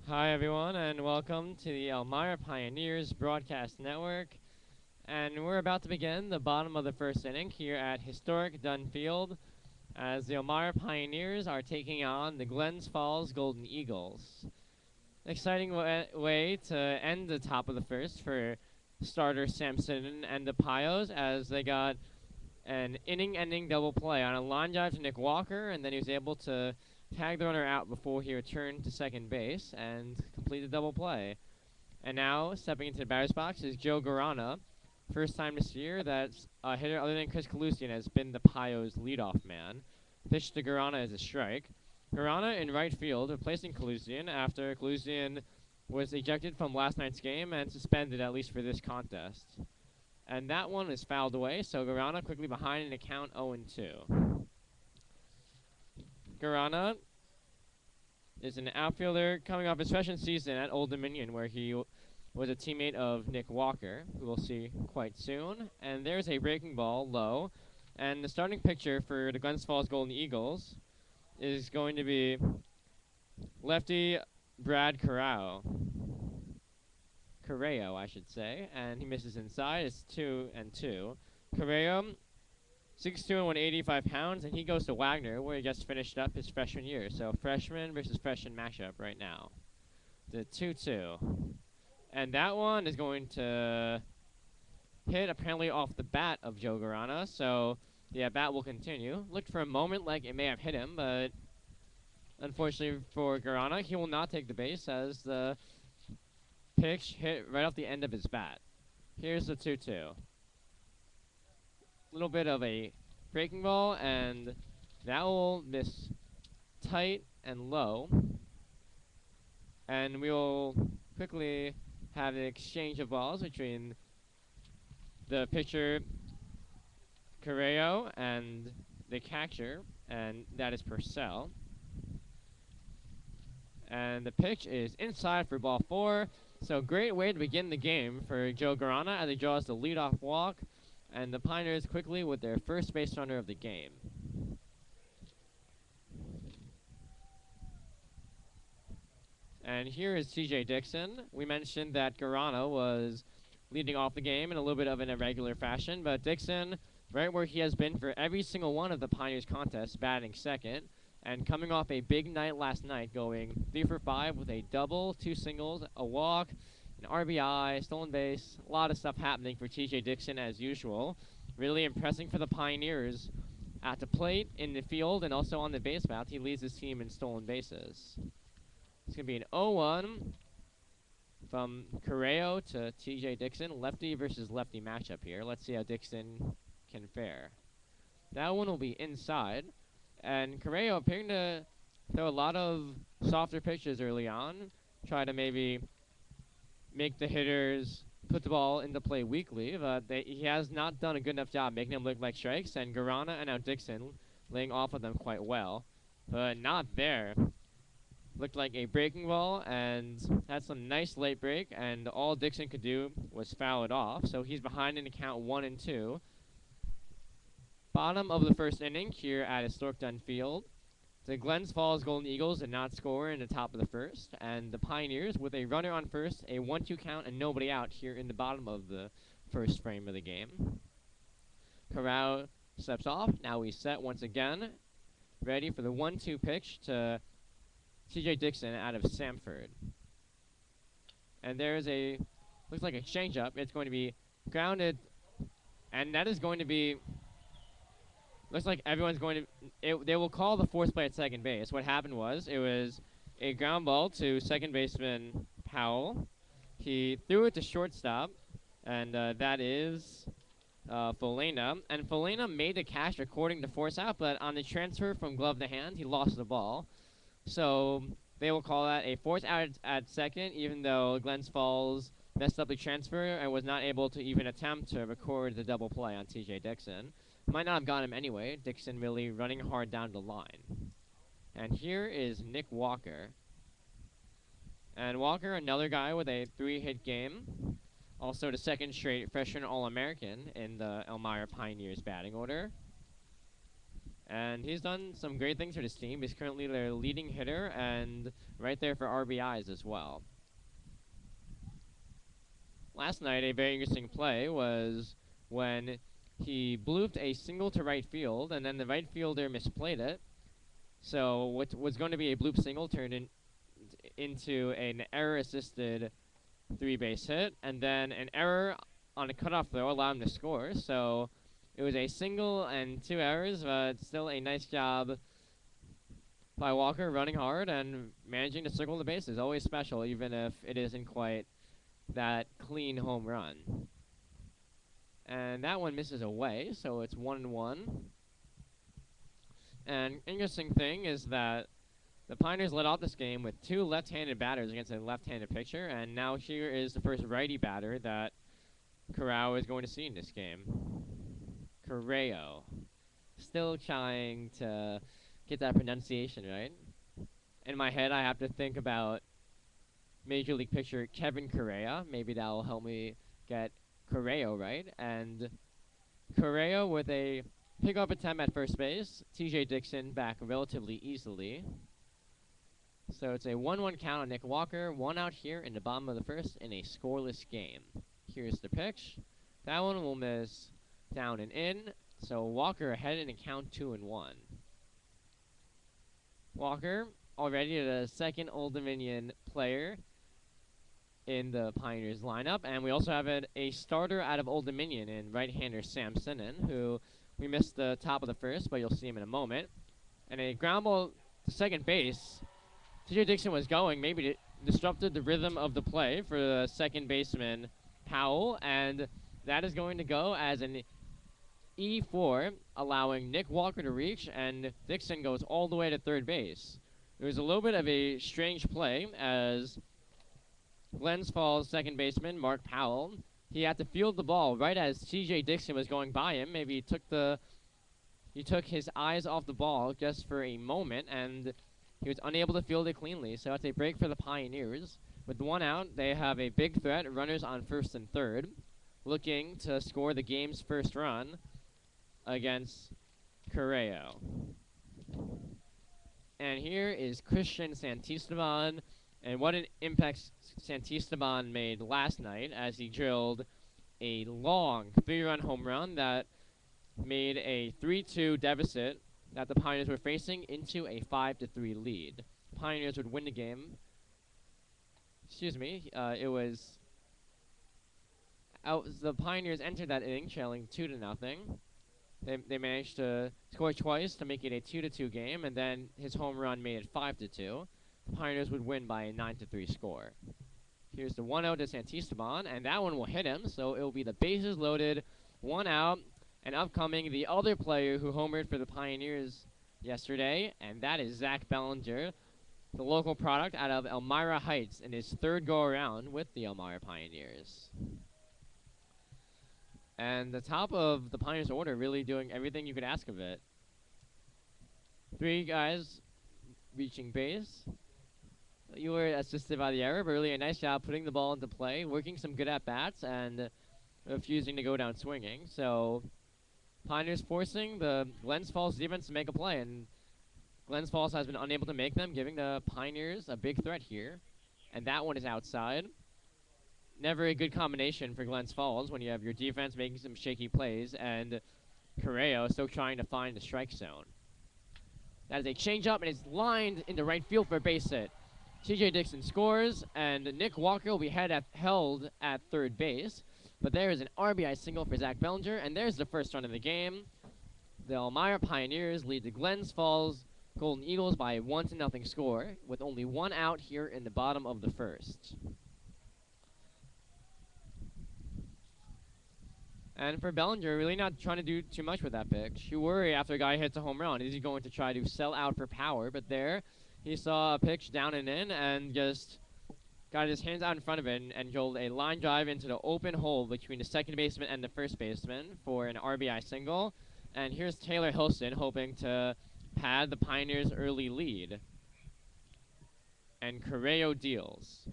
Hi, everyone, and welcome to the Elmira Pioneers Broadcast Network. And we're about to begin the bottom of the first inning here at historic Dunn Field as the Elmira Pioneers are taking on the Glens Falls Golden Eagles. Exciting way to end the top of the first for starter Sampson and the Pios as they got an inning-ending double play on a line drive to Nick Walker, and then he was able to tag the runner out before he returned to second base and complete the double play. And now, stepping into the batter's box is Joe Garana. First time this year that a hitter other than Chris Kalusian has been the Pios' leadoff man. Pitch to Garana is a strike. Garana in right field, replacing Kalusian after Kalusian was ejected from last night's game and suspended at least for this contest. And that one is fouled away, so Garana quickly behind in the count 0-2. Garana is an outfielder coming off his freshman season at Old Dominion, where he was a teammate of Nick Walker, who we'll see quite soon. And there's a breaking ball low. And the starting pitcher for the Glens Falls Golden Eagles is going to be lefty Brad Correo, I should say. And he misses inside. It's 2-2. Correo, 6'2" and 185 pounds, and he goes to Wagner, where he just finished up his freshman year. So freshman versus freshman matchup right now. The 2-2. And that one is going to hit apparently off the bat of Joe Garana, so the bat will continue. Looked for a moment like it may have hit him, but unfortunately for Garana, he will not take the base as the pitch hit right off the end of his bat. Here's the 2-2. Little bit of a breaking ball, and that will miss tight and low. And we will quickly have an exchange of balls between the pitcher Correo and the catcher, and that is Purcell. And the pitch is inside for ball 4. So great way to begin the game for Joe Garana as he draws the leadoff walk. And the Pioneers quickly with their first base runner of the game. And here is TJ Dixon. We mentioned that Garana was leading off the game in a little bit of an irregular fashion, but Dixon, right where he has been for every single one of the Pioneers contests, batting second, and coming off a big night last night, going 3 for 5 with a double, 2 singles, a walk, an RBI, stolen base, a lot of stuff happening for TJ Dixon as usual. Really impressing for the Pioneers at the plate, in the field, and also on the base path. He leads his team in stolen bases. It's going to be an 0-1 from Correo to TJ Dixon. Lefty versus lefty matchup here. Let's see how Dixon can fare. That one will be inside. And Correo appearing to throw a lot of softer pitches early on. Try to maybe make the hitters put the ball into play weakly, but he has not done a good enough job making them look like strikes, and Garana and now Dixon laying off of them quite well. But not there. Looked like a breaking ball, and had some nice late break, and all Dixon could do was foul it off, so he's behind in the count 1-2. Bottom of the first inning here at Historic Dunn Field. The Glens Falls Golden Eagles did not score in the top of the first, and the Pioneers, with a runner on first, a 1-2 count, and nobody out here in the bottom of the first frame of the game. Corral steps off. Now we set once again, ready for the 1-2 pitch to TJ Dixon out of Samford. And there's looks like a changeup. It's going to be grounded, and that is going to be, looks like everyone's going to, they will call the force play at second base. What happened was, it was a ground ball to second baseman Powell. He threw it to shortstop, and that is Folena. And Folena made the catch according to force out, but on the transfer from glove to hand, he lost the ball. So they will call that a force out at second, even though Glens Falls messed up the transfer and was not able to even attempt to record the double play on TJ Dixon. Might not have got him anyway. Dixon really running hard down the line. And here is Nick Walker. And Walker, another guy with a 3-hit game. Also the second straight freshman All-American in the Elmira Pioneers batting order. And he's done some great things for this team. He's currently their leading hitter and right there for RBIs as well. Last night, a very interesting play was when he blooped a single to right field, and then the right fielder misplayed it. So what was going to be a bloop single turned into an error-assisted three-base hit, and then an error on a cutoff throw allowed him to score. So it was a single and 2 errors, but still a nice job by Walker running hard and managing to circle the bases. Always special, even if it isn't quite that clean home run. And that one misses away, so it's 1-1. And interesting thing is that the Pioneers led off this game with 2 left-handed batters against a left-handed pitcher, and now here is the first righty batter that Corral is going to see in this game. Correo. Still trying to get that pronunciation right. In my head, I have to think about Major League pitcher Kevin Correa. Maybe that will help me get Correo right. And Correo with a pick-up attempt at first base. TJ Dixon back relatively easily. So it's a 1-1 count on Nick Walker. 1 out here in the bottom of the first in a scoreless game. Here's the pitch. That one will miss down and in. So Walker ahead in a count 2-1. Walker already the second Old Dominion player in the Pioneers lineup. And we also have a starter out of Old Dominion in right-hander Sam Sinnen, who we missed the top of the first, but you'll see him in a moment. And a ground ball to second base. TJ Dixon was going, maybe disrupted the rhythm of the play for the second baseman Powell, and that is going to go as an E4, allowing Nick Walker to reach, and Dixon goes all the way to third base. It was a little bit of a strange play, as Glens Falls second baseman Mark Powell, he had to field the ball right as TJ Dixon was going by him. Maybe he took his eyes off the ball just for a moment, and he was unable to field it cleanly, so it's a break for the Pioneers. With 1 out, they have a big threat, runners on first and third, looking to score the game's first run against Correo. And here is Christian Santisteban, and what an impact Santisteban made last night as he drilled a long 3-run home run that made a 3-2 deficit that the Pioneers were facing into a 5-3 lead. Pioneers would win the game. It was the Pioneers entered that inning trailing 2-0. They managed to score twice to make it a 2-2 game, and then his home run made it 5-2. The Pioneers would win by a 9-3 score. Here's the 1-0 to Santisteban, and that one will hit him, so it will be the bases loaded, 1 out. And upcoming, the other player who homered for the Pioneers yesterday, and that is Zach Bellinger, the local product out of Elmira Heights in his 3rd go-around with the Elmira Pioneers. And the top of the Pioneers order really doing everything you could ask of it. 3 guys reaching base. You were assisted by the error, but really a nice job putting the ball into play, working some good at-bats, and refusing to go down swinging. So Pioneers forcing the Glens Falls defense to make a play, and Glens Falls has been unable to make them, giving the Pioneers a big threat here. And that one is outside. Never a good combination for Glens Falls when you have your defense making some shaky plays and Correo still trying to find the strike zone. That is a changeup, and it's lined into right field for a base hit. TJ Dixon scores, and Nick Walker will be held at third base. But there is an RBI single for Zach Bellinger, and there's the first run of the game. The Elmira Pioneers lead the Glens Falls Golden Eagles by a 1-0 score, with only 1 out here in the bottom of the first. And for Bellinger, really not trying to do too much with that pitch. You worry after a guy hits a home run, is he going to try to sell out for power? But there, he saw a pitch down and in, and just got his hands out in front of it and drilled a line drive into the open hole between the second baseman and the first baseman for an RBI single. And here's Taylor Hilston hoping to pad the Pioneers' early lead. And Correo deals.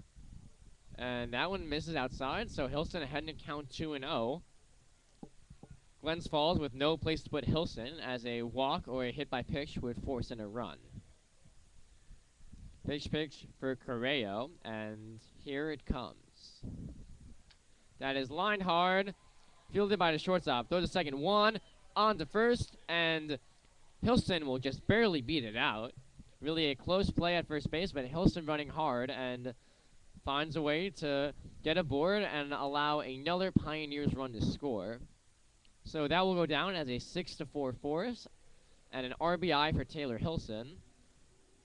And that one misses outside, so Hilston ahead in count 2-0. Glens Falls with no place to put Hilson, as a walk or a hit by pitch would force in a run. Pitch for Correo, and here it comes. That is lined hard, fielded by the shortstop. Throw to second, one, on to first, and Hilson will just barely beat it out. Really a close play at first base, but Hilson running hard and finds a way to get aboard and allow another Pioneers run to score. So that will go down as a 6-4 force and an RBI for Taylor Hilson.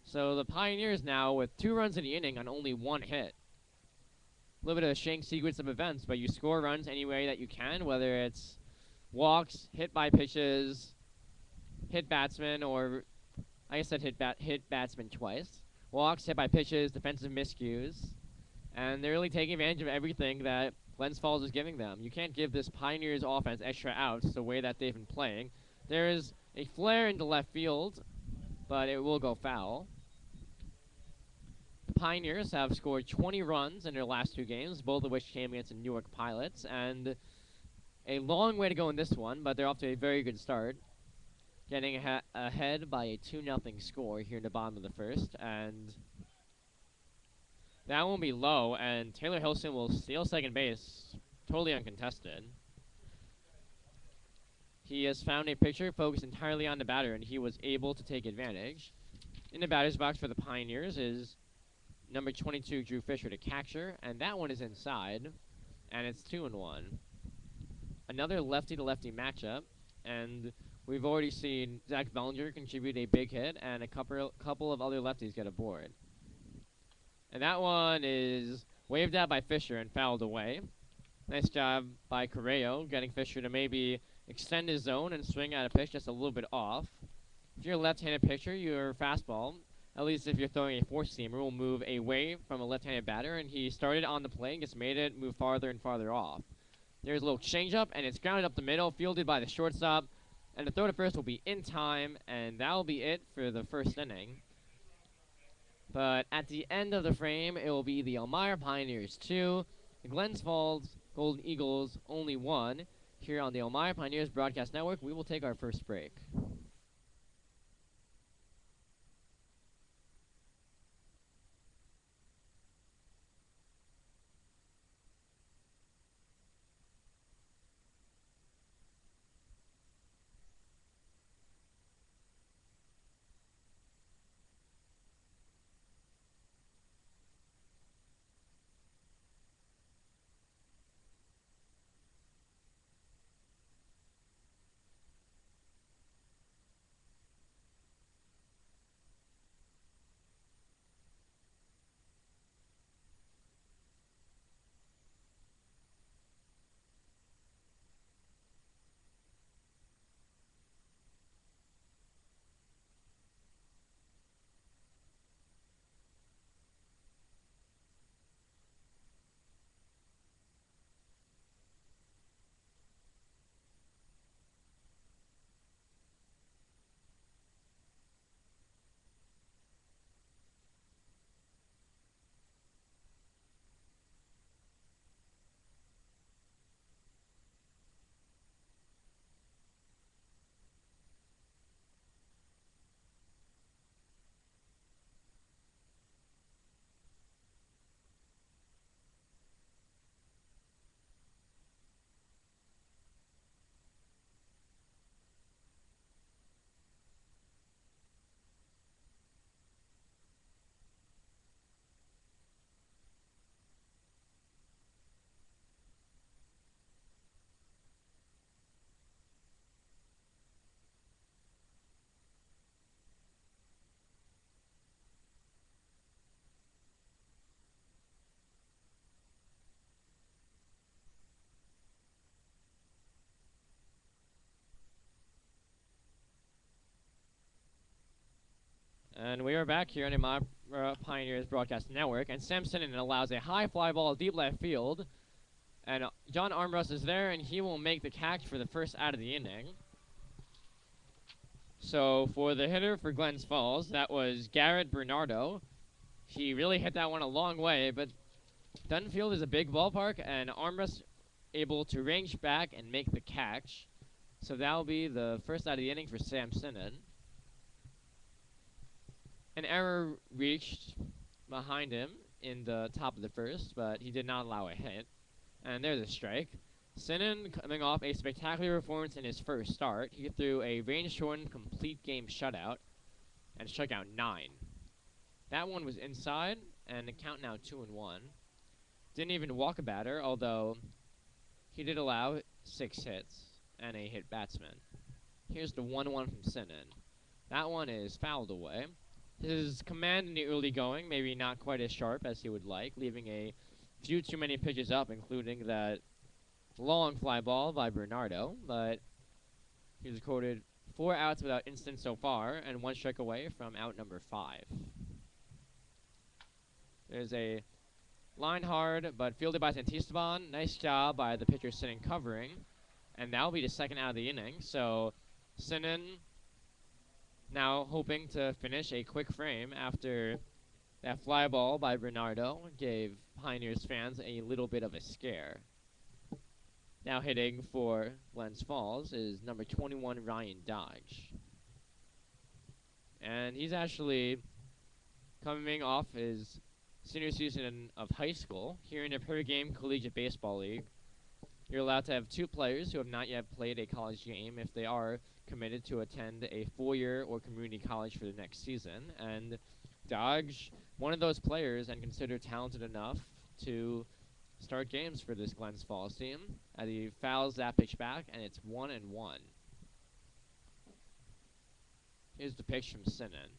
So the Pioneers now with 2 runs in the inning on only 1 hit. A little bit of a Shank sequence of events, but you score runs any way that you can, whether it's walks, hit by pitches, hit batsman, or I guess I said hit batsman twice. Walks, hit by pitches, defensive miscues. And they're really taking advantage of everything that Glens Falls is giving them. You can't give this Pioneers offense extra outs the way that they've been playing. There is a flare into left field, but it will go foul. The Pioneers have scored 20 runs in their last 2 games, both of which came against the Newark Pilots, and a long way to go in this one, but they're off to a very good start. Getting ahead by a 2-0 score here in the bottom of the first, and that won't be low, and Taylor Hilson will steal second base, totally uncontested. He has found a pitcher focused entirely on the batter, and he was able to take advantage. In the batter's box for the Pioneers is number 22, Drew Fisher, to catcher, and that one is inside, and it's 2-1. Another lefty-to-lefty matchup, and we've already seen Zach Bellinger contribute a big hit, and a couple of other lefties get aboard. And that one is waved at by Fisher and fouled away. Nice job by Correo, getting Fisher to maybe extend his zone and swing at a pitch just a little bit off. If you're a left-handed pitcher, your fastball, at least if you're throwing a four-seamer, will move away from a left-handed batter, and he started on the play and just made it move farther and farther off. There's a little changeup, and it's grounded up the middle, fielded by the shortstop, and the throw to first will be in time, and that will be it for the first inning. But at the end of the frame, it will be the Elmira Pioneers 2, the Glens Falls Golden Eagles only 1. Here on the Elmira Pioneers Broadcast Network, we will take our first break. And we are back here on the Pioneers Broadcast Network, and Sam Sinnen allows a high fly ball deep left field, and John Armbrust is there, and he will make the catch for the first out of the inning. So for the hitter for Glens Falls, that was Garrett Bernardo. He really hit that one a long way, but Dunfield is a big ballpark, and Armbrust able to range back and make the catch. So that'll be the first out of the inning for Sam Sinnen. An error reached behind him in the top of the first, but he did not allow a hit. And there's a strike. Sinnen coming off a spectacular performance in his first start. He threw a range-shortened complete game shutout and struck out 9. That one was inside, and the count now 2-1. Didn't even walk a batter, although he did allow 6 hits and a hit batsman. Here's the 1-1 from Sinnen. That one is fouled away. His command in the early going, maybe not quite as sharp as he would like, leaving a few too many pitches up, including that long fly ball by Bernardo, but he's recorded 4 outs without incident so far, and 1 strike away from out number 5. There's a line hard, but fielded by Santisteban. Nice job by the pitcher Sinnen covering, and that'll be the second out of the inning, so Sinnen now hoping to finish a quick frame after that fly ball by Bernardo gave Pioneers fans a little bit of a scare. Now hitting for Glens Falls is number 21, Ryan Dodge. And he's actually coming off his senior season of high school. Here in the Per Game Collegiate Baseball League, you're allowed to have 2 players who have not yet played a college game if they are committed to attend a 4-year or community college for the next season. And Dodge, one of those players, and considered talented enough to start games for this Glens Falls team. As he fouls that pitch back, and it's 1-1. Here's the pitch from Sinnen.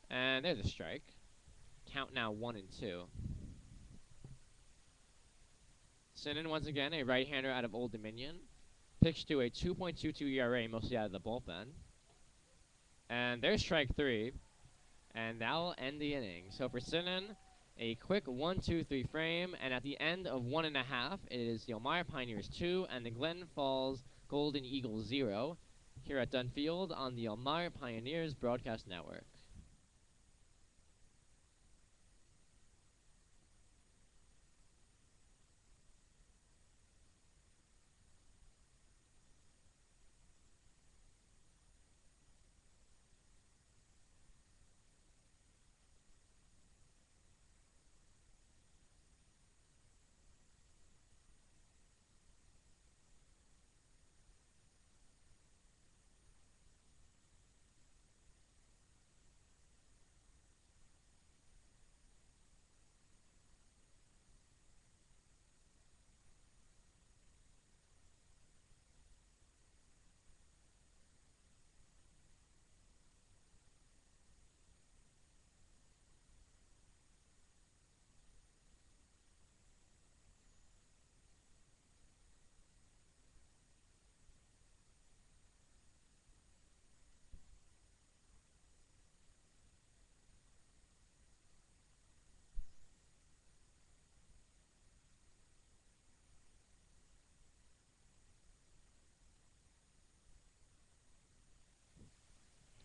And there's a strike. Count now 1-2. Sinnen once again, a right-hander out of Old Dominion. Pitched to a 2.22 ERA, mostly out of the bullpen. And there's strike 3. And that'll end the inning. So for Sinnen, a quick 1-2-3 frame. And at the end of 1.5, it is the Elmira Pioneers 2 and the Glen Falls Golden Eagles 0 here at Dunfield on the Elmira Pioneers Broadcast Network.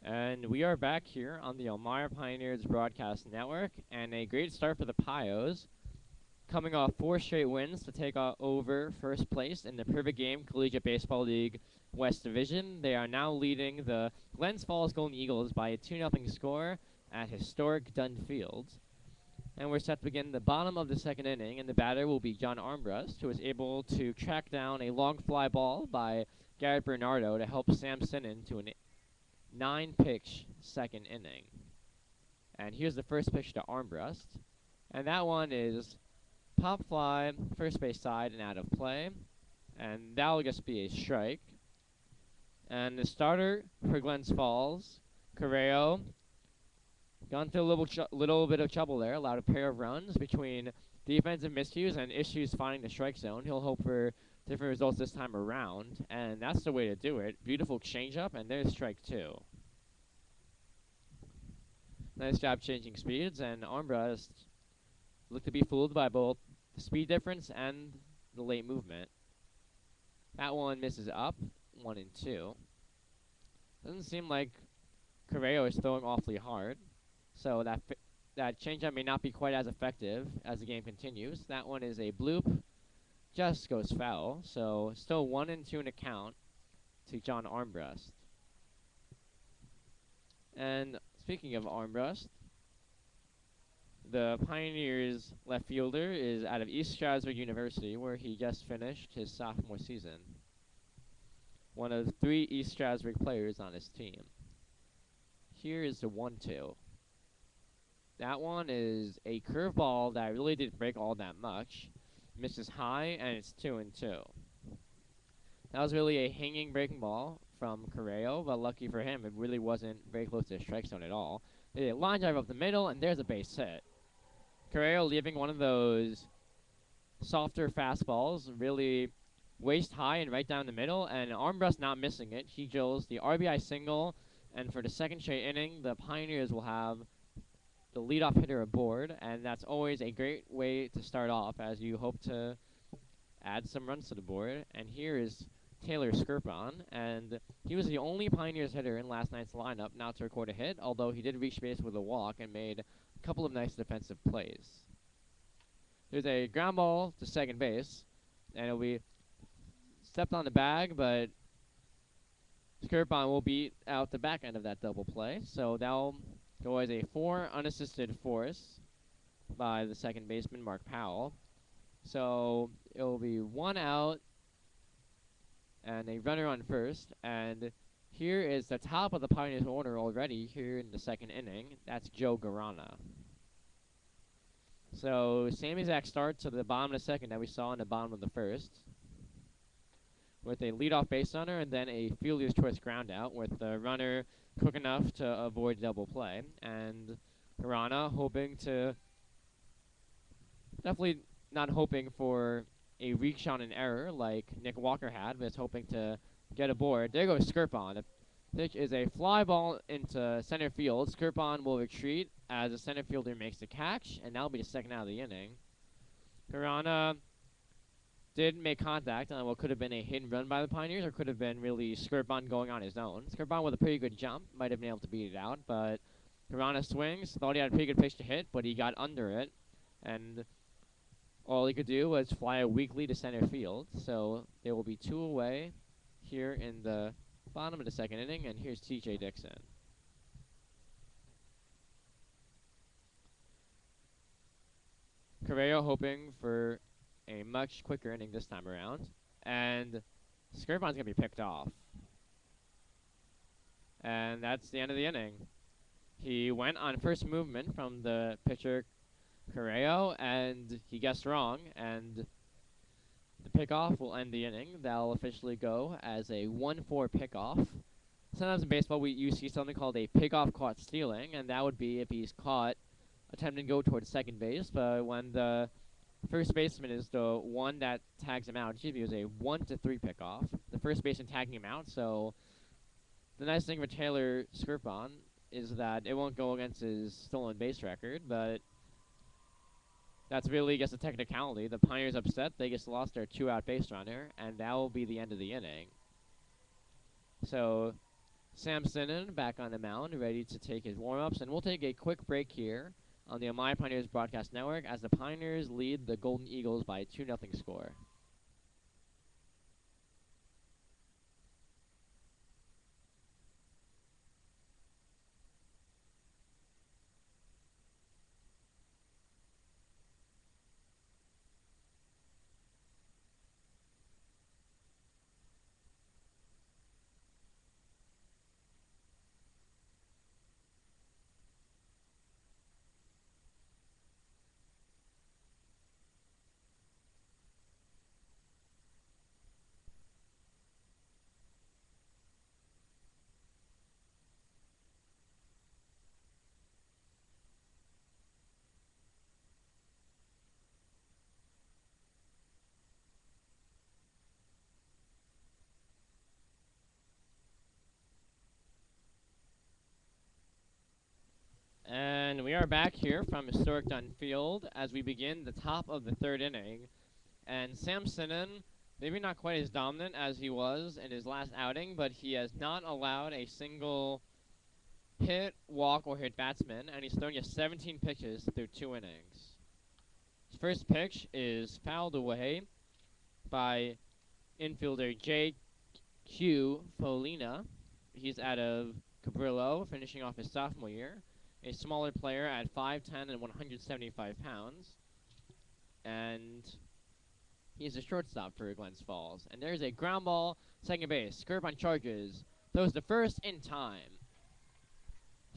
And we are back here on the Elmira Pioneers Broadcast Network, and a great start for the Pios, coming off 4 straight wins to take over first place in the Privet Game Collegiate Baseball League West Division. They are now leading the Glens Falls Golden Eagles by a 2-0 score at historic Dunfield. And we're set to begin the bottom of the second inning, and the batter will be John Armbrust, who was able to track down a long fly ball by Garrett Bernardo to help Sam Sinnen to an 9-pitch second inning. And here's the first pitch to Armbrust. And that one is pop fly, first base side and out of play. And that'll just be a strike. And the starter for Glens Falls, Correo, gone through a little bit of trouble there. Allowed a pair of runs between defensive miscues and issues finding the strike zone. He'll hope for different results this time around, and that's the way to do it. Beautiful changeup, and there's strike 2. Nice job changing speeds, and Armbrust looked to be fooled by both the speed difference and the late movement. That one misses up, 1-2. Doesn't seem like Correo is throwing awfully hard, so that changeup may not be quite as effective as the game continues. That one is a bloop. Just goes foul, so still 1-2 in a count to John Armbrust. And speaking of Armbrust, the Pioneers left fielder is out of East Stroudsburg University, where he just finished his sophomore season. One of 3 East Stroudsburg players on his team. Here is the 1-2. That one is a curveball that really didn't break all that much. Misses high, and it's 2-2. That was really a hanging breaking ball from Correo, but lucky for him, it really wasn't very close to the strike zone at all. A line drive up the middle, and there's a base hit. Correo leaving one of those softer fastballs, really waist high and right down the middle, and Armbrust not missing it. He drills the RBI single, and for the second straight inning, the Pioneers will have the leadoff hitter aboard, and that's always a great way to start off as you hope to add some runs to the board. And here is Taylor Skirpon, and he was the only Pioneers hitter in last night's lineup not to record a hit, although he did reach base with a walk and made a couple of nice defensive plays. There's a ground ball to second base, and it'll be stepped on the bag, but Skirpon will beat out the back end of that double play, so that'll go as a 4 unassisted force by the second baseman, Mark Powell. So it will be 1 out and a runner on first, and here is the top of the Pioneers order already here in the second inning. That's Joe Garana. So same exact start to the bottom of the second that we saw in the bottom of the first, with a leadoff base runner and then a fielder's choice ground out with the runner quick enough to avoid double play. And Garana hoping to, definitely not hoping for a reach on an error like Nick Walker had, but is hoping to get aboard. There goes Skirpon. The pitch is a fly ball into center field. Skirpon will retreat as the center fielder makes the catch, and that'll be the second out of the inning. Garana did make contact on what could have been a hit and run by the Pioneers, or could have been really Skirpon going on his own. Skirpon with a pretty good jump, might have been able to beat it out, but Garana swings, thought he had a pretty good pitch to hit, but he got under it, and all he could do was fly it weakly to center field. So there will be 2 away here in the bottom of the second inning, and here's T.J. Dixon. Correo hoping for a much quicker inning this time around, and Skirpon's going to be picked off. And that's the end of the inning. He went on first movement from the pitcher Correo, and he guessed wrong, and the pickoff will end the inning. That'll officially go as a 1-4 pickoff. Sometimes in baseball you see something called a pickoff caught stealing, and that would be if he's caught attempting to go towards second base, but when the first baseman is the one that tags him out, it was a 1-3 pickoff. The first baseman tagging him out, so the nice thing for Taylor Skirpon is that it won't go against his stolen base record, but that's really just a technicality. The Pioneers upset, they just lost their 2-out base runner, and that will be the end of the inning. So Sam Sinnen back on the mound, ready to take his warm-ups, and we'll take a quick break here on the Omaya Pioneers Broadcast Network as the Pioneers lead the Golden Eagles by a 2-0 score. And we are back here from Historic Dunn Field as we begin the top of the third inning. And Sam Sinnen, maybe not quite as dominant as he was in his last outing, but he has not allowed a single hit, walk, or hit batsman, and he's thrown just 17 pitches through 2 innings. His first pitch is fouled away by infielder Jay Q Folina. He's out of Cabrillo, finishing off his sophomore year. A smaller player at 5'10 and 175 pounds. And he's a shortstop for Glens Falls. And there's a ground ball, second base. Skirpon charges. Throws the first in time.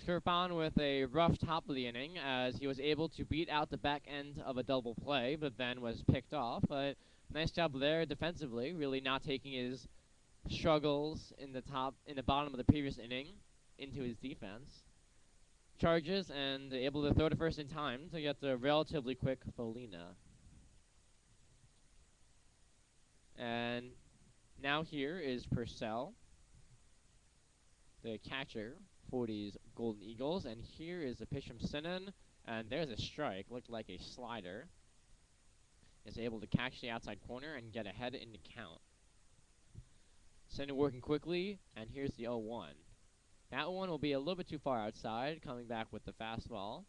Skirpon with a rough top of the inning as he was able to beat out the back end of a double play, but then was picked off. But nice job there defensively, really not taking his struggles in the bottom of the previous inning into his defense. Charges and able to throw the first in time to get the relatively quick Folina. And now here is Purcell, the catcher for these Golden Eagles. And here is a pitch from Sinan. And there's a strike. Looked like a slider. Is able to catch the outside corner and get ahead in the count. Sinan working quickly. And here's the 0-1. That one will be a little bit too far outside, coming back with the fastball.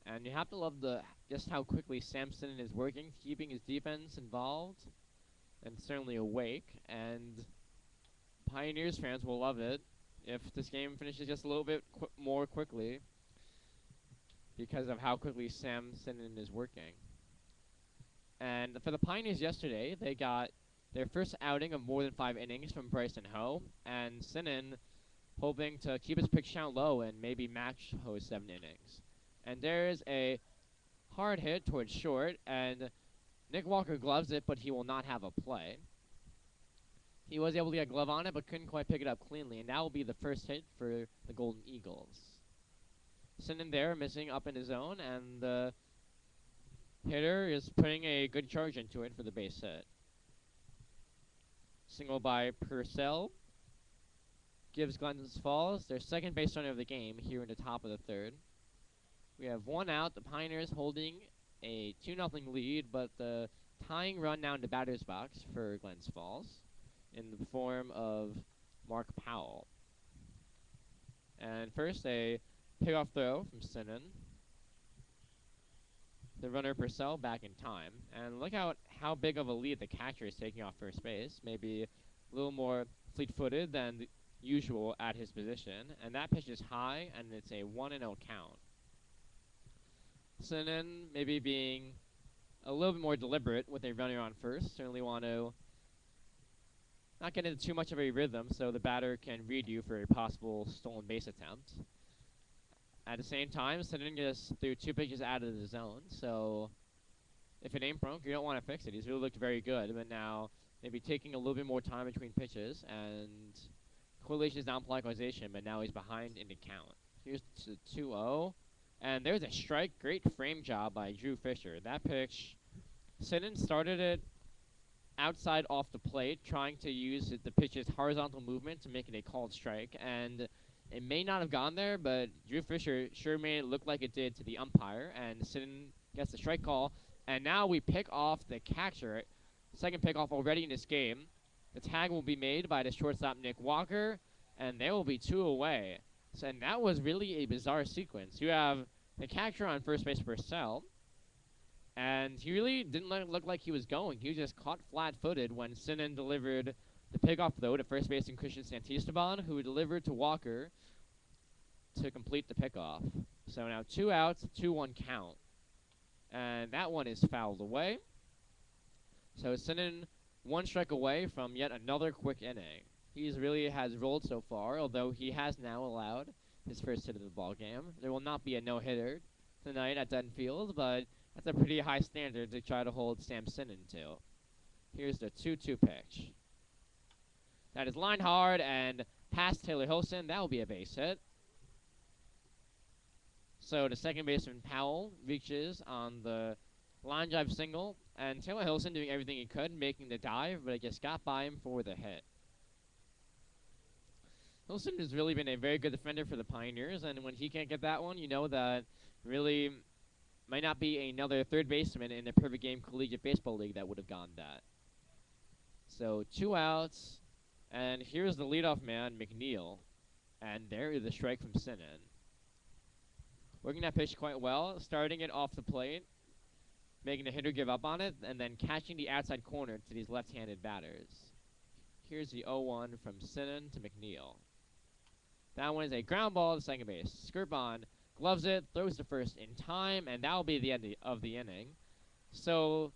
And you have to love just how quickly Sam Sinan is working, keeping his defense involved and certainly awake. And Pioneers fans will love it if this game finishes just a little bit more quickly because of how quickly Sam Sinan is working. And for the Pioneers yesterday, they got their first outing of more than 5 innings from Bryson Ho, and Sinan hoping to keep his pitch count low and maybe match Ho's 7 innings. And there's a hard hit towards short, and Nick Walker gloves it, but he will not have a play. He was able to get a glove on it, but couldn't quite pick it up cleanly, and that will be the first hit for the Golden Eagles. Sinan there, missing up in his zone, and the hitter is putting a good charge into it for the base hit. Single by Purcell gives Glens Falls their second base runner of the game here in the top of the third. We have 1 out, the Pioneers holding a 2-0 lead, but the tying run now in the batter's box for Glens Falls in the form of Mark Powell. And first, a pickoff throw from Sinan. The runner Purcell back in time. And look out how big of a lead the catcher is taking off first base. Maybe a little more fleet-footed than usual at his position. And that pitch is high, and it's a 1-0 count. Sinan maybe being a little bit more deliberate with a runner on first. Certainly want to not get into too much of a rhythm so the batter can read you for a possible stolen base attempt. At the same time, Sinan just threw 2 pitches out of the zone, so if it ain't broke, you don't want to fix it. He's really looked very good, but now maybe taking a little bit more time between pitches, and correlation is not implied causation, but now he's behind in the count. Here's the 2-0. And there's a strike. Great frame job by Drew Fisher. That pitch, Sinan started it outside off the plate, trying to use the pitch's horizontal movement to make it a called strike. And it may not have gone there, but Drew Fisher sure made it look like it did to the umpire. And Sinan gets the strike call. And now we pick off the catcher. Second pickoff already in this game. The tag will be made by the shortstop Nick Walker, and there will be 2 away. And that was really a bizarre sequence. You have the catcher on first base Purcell, and he really didn't look like he was going. He was just caught flat-footed when Sinan delivered the pickoff throw to first baseman Christian Santisteban, who delivered to Walker to complete the pickoff. So now 2 outs, 2-1 count. And that one is fouled away. So Sinan 1 strike away from yet another quick inning. He really has rolled so far, although he has now allowed his first hit of the ball game. There will not be a no-hitter tonight at Dutton Field, but that's a pretty high standard to try to hold Sam Sinan to. Here's the 2-2 pitch. That is lined hard and past Taylor Hilson. That will be a base hit. So the second baseman Powell reaches on the line drive single, and Taylor Hilson doing everything he could, making the dive, but it just got by him for the hit. Hilson has really been a very good defender for the Pioneers, and when he can't get that one, you know that really might not be another third baseman in the Perfect Game Collegiate Baseball League that would have gone that. So 2 outs, and here's the leadoff man, McNeil, and there is the strike from Sinan. Working that pitch quite well, starting it off the plate, making the hitter give up on it, and then catching the outside corner to these left-handed batters. Here's the 0-1 from Sinan to McNeil. That one is a ground ball to second base. Skirpon gloves it, throws to first in time, and that will be the end of the inning. So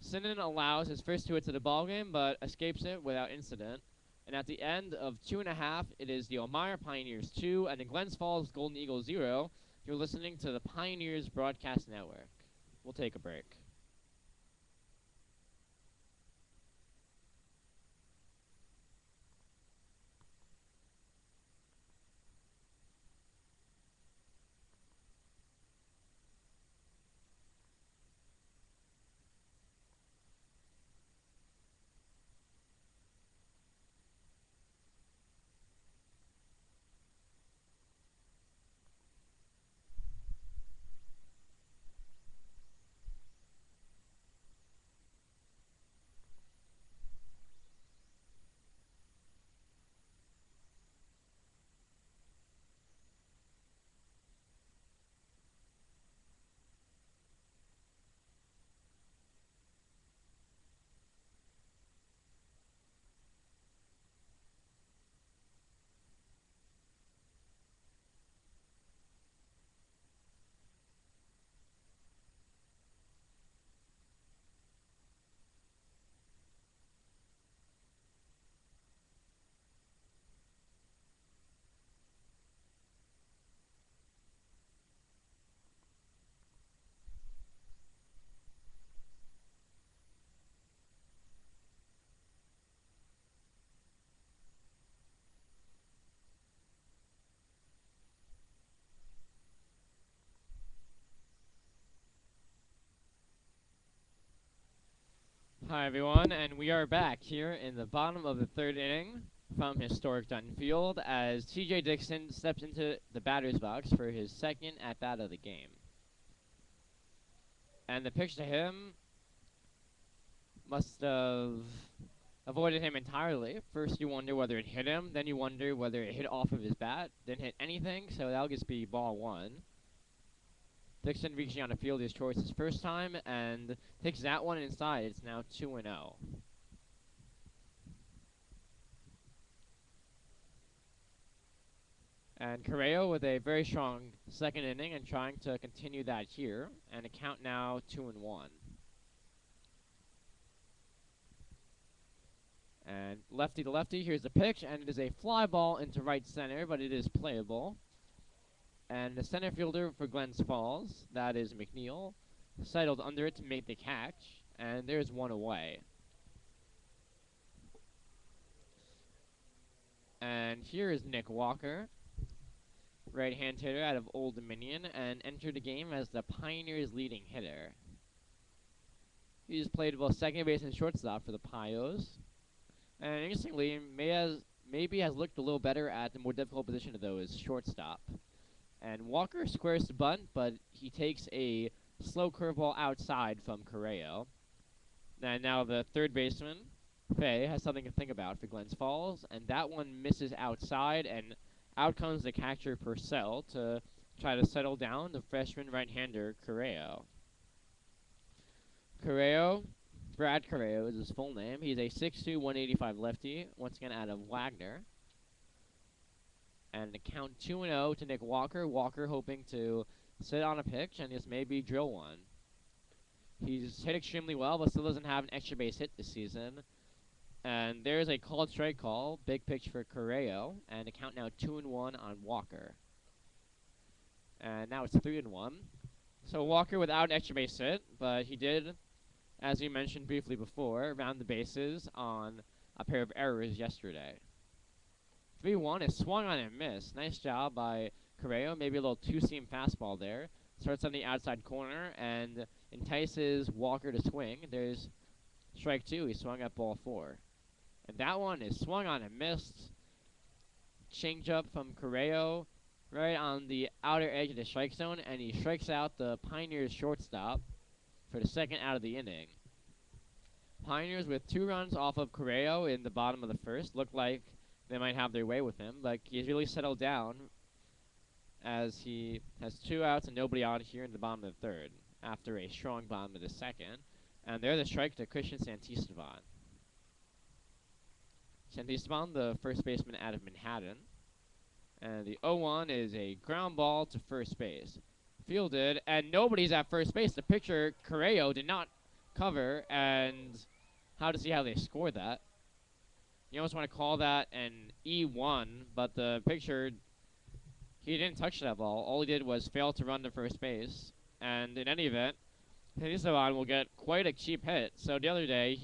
Sinan allows his first 2 hits of the ballgame, but escapes it without incident. And at the end of 2.5, it is the Elmira Pioneers 2 and the Glens Falls Golden Eagles 0. You're listening to the Pioneers Broadcast Network. We'll take a break. Hi everyone, and we are back here in the bottom of the 3rd inning from historic Dutton Field as TJ Dixon steps into the batter's box for his 2nd at-bat of the game. And the pitch to him must have avoided him entirely. First you wonder whether it hit him, then you wonder whether it hit off of his bat. Didn't hit anything, so that'll just be ball 1. Dixon reaching on the field his choice his first time and takes that one inside. It's now 2-0. And Correa with a very strong 2nd inning and trying to continue that here. And a count now 2-1. And lefty to lefty, here's the pitch, and it is a fly ball into right center, but it is playable. And the center fielder for Glens Falls, that is McNeil, settled under it to make the catch, and there's one away. And here is Nick Walker, right-hand hitter out of Old Dominion, and entered the game as the Pioneers' leading hitter. He's played both second base and shortstop for the Pios. And interestingly, maybe has looked a little better at the more difficult position of those, shortstop. And Walker squares the bunt, but he takes a slow curveball outside from Correa. And now the 3rd baseman, Fay, has something to think about for Glens Falls, and that one misses outside, and out comes the catcher Purcell to try to settle down the freshman right-hander Correa. Brad Correa is his full name. He's a 6'2", 185 lefty, once again out of Wagner. And the count 2-0 to Nick Walker. Walker hoping to sit on a pitch and just maybe drill one. He's hit extremely well, but still doesn't have an extra base hit this season. And there's a called strike call. Big pitch for Correa. And the count now 2-1 on Walker. And now it's 3-1. So Walker without an extra base hit, but he did, as we mentioned briefly before, round the bases on a pair of errors yesterday. 3-1 is swung on and missed. Nice job by Correa. Maybe a little two-seam fastball there. Starts on the outside corner and entices Walker to swing. There's strike 2. He swung at ball 4. And that one is swung on and missed. Change up from Correa right on the outer edge of the strike zone, and he strikes out the Pioneers shortstop for the 2nd out of the inning. Pioneers with 2 runs off of Correa in the bottom of the 1st. Looked like they might have their way with him, but he's really settled down as he has 2 outs and nobody out here in the bottom of the 3rd after a strong bottom of the 2nd. And there's a strike to Christian Santisteban. Sent Esteban, the first baseman out of Manhattan. And the 0-1 is a ground ball to first base. Fielded, and nobody's at first base. The pitcher, Correa, did not cover, and how to see how they scored that. You almost want to call that an E1, but the pitcher, he didn't touch that ball. All he did was fail to run to first base. And in any event, Esteban will get quite a cheap hit. So the other day,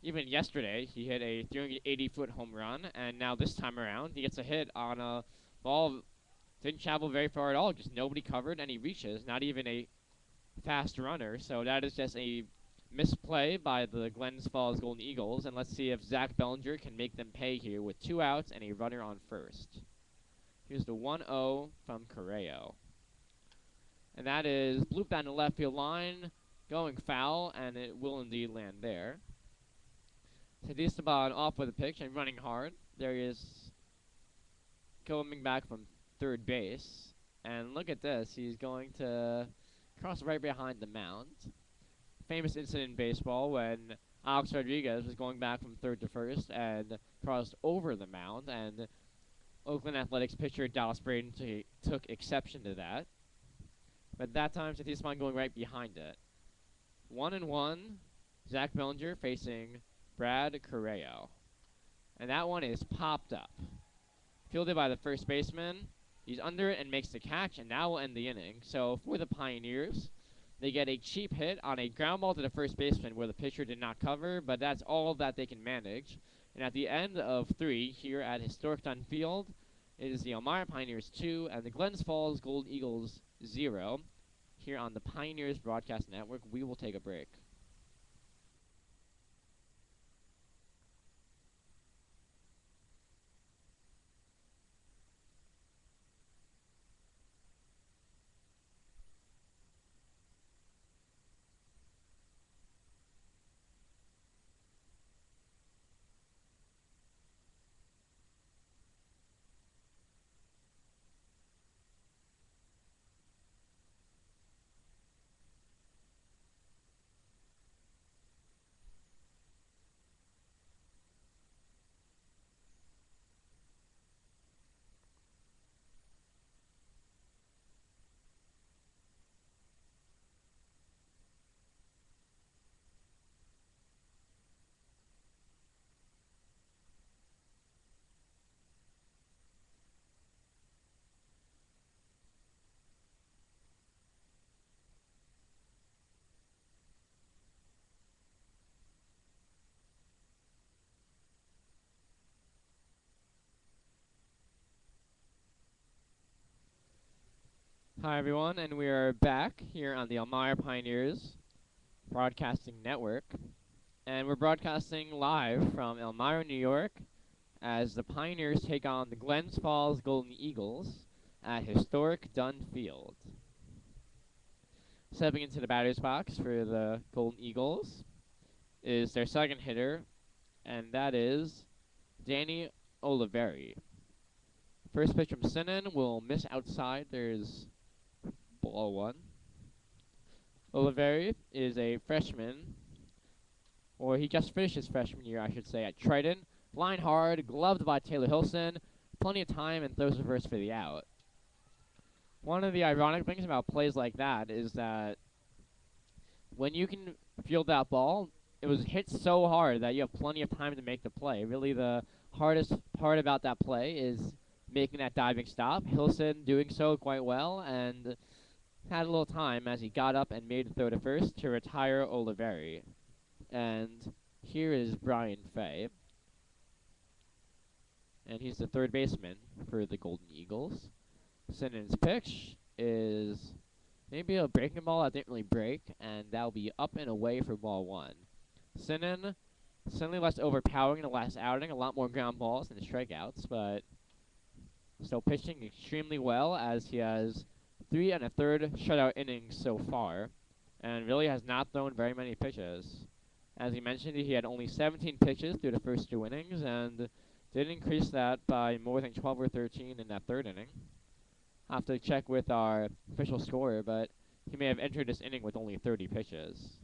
even yesterday, he hit a 380-foot home run, and now this time around, he gets a hit on a ball didn't travel very far at all, just nobody covered, and he reaches, not even a fast runner. So that is just a misplay by the Glens Falls Golden Eagles, and let's see if Zach Bellinger can make them pay here with 2 outs and a runner on first. Here's the 1-0 from Correa. And that is blooped down the left field line, going foul, and it will indeed land there. Esteban off with a pitch and running hard. There he is coming back from third base. And look at this. He's going to cross right behind the mound. Famous incident in baseball when Alex Rodriguez was going back from third to first and crossed over the mound. And Oakland Athletics pitcher Dallas Braden took exception to that. But that time, Esteban going right behind it. 1-1. Zach Bellinger facing Brad Correa. And that one is popped up. Fielded by the first baseman. He's under it and makes the catch, and now will end the inning. So for the Pioneers, they get a cheap hit on a ground ball to the first baseman where the pitcher did not cover, but that's all that they can manage. And at the end of 3 here at Historic Dunn Field, it is the Elmira Pioneers 2 and the Glens Falls Golden Eagles 0. Here on the Pioneers Broadcast Network, we will take a break. Hi, everyone, and we are back here on the Elmira Pioneers Broadcasting Network. And we're broadcasting live from Elmira, New York, as the Pioneers take on the Glens Falls Golden Eagles at Historic Dunn Field. Stepping into the batter's box for the Golden Eagles is their second hitter, and that is Danny Oliveri. First pitch from Sinan will miss outside. There's ball 1. Oliveri is a freshman, or he just finished his freshman year, I should say, at Triton. Line hard, gloved by Taylor Hilson, plenty of time, and throws reverse for the out. One of the ironic things about plays like that is that when you can field that ball, it was hit so hard that you have plenty of time to make the play. Really, the hardest part about that play is making that diving stop. Hilson doing so quite well, and had a little time as he got up and made the throw to first to retire Oliveri. And here is Brian Fay. And he's the third baseman for the Golden Eagles. Sinan's pitch is maybe a breaking ball that didn't really break, and that'll be up and away for ball 1. Sinan, suddenly less overpowering in the last outing, a lot more ground balls than strikeouts, but still pitching extremely well as he has 3 1/3 shutout innings so far, and really has not thrown very many pitches. As he mentioned, he had only 17 pitches through the first 2 innings, and did increase that by more than 12 or 13 in that 3rd inning. I'll have to check with our official scorer, but he may have entered this inning with only 30 pitches.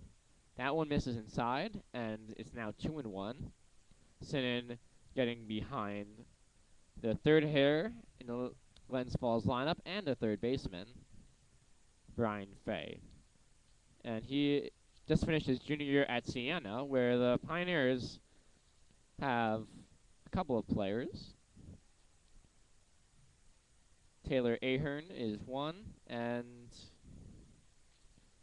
That one misses inside, and it's now 2-1. Sinan getting behind the third hitter in the Glens Falls lineup and the third baseman, Brian Fay. And he just finished his junior year at Siena, where the Pioneers have a couple of players. Taylor Ahern is one, and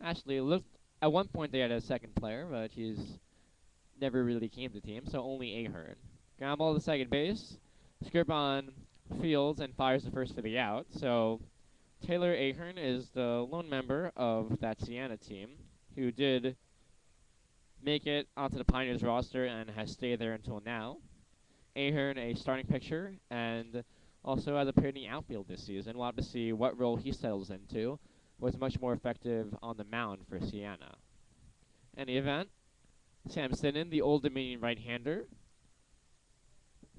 actually looked at one point they had a second player, but he's never really came to the team, so only Ahern. Ground ball to second base. Skirpon fields and fires the first for the out. So Taylor Ahern is the lone member of that Siena team who did make it onto the Pioneers roster and has stayed there until now. Ahern, a starting pitcher, and also has appeared in the outfield this season. We'll have to see what role he settles into. Was much more effective on the mound for Siena. In the event, Sam Sinan, the Old Dominion right-hander,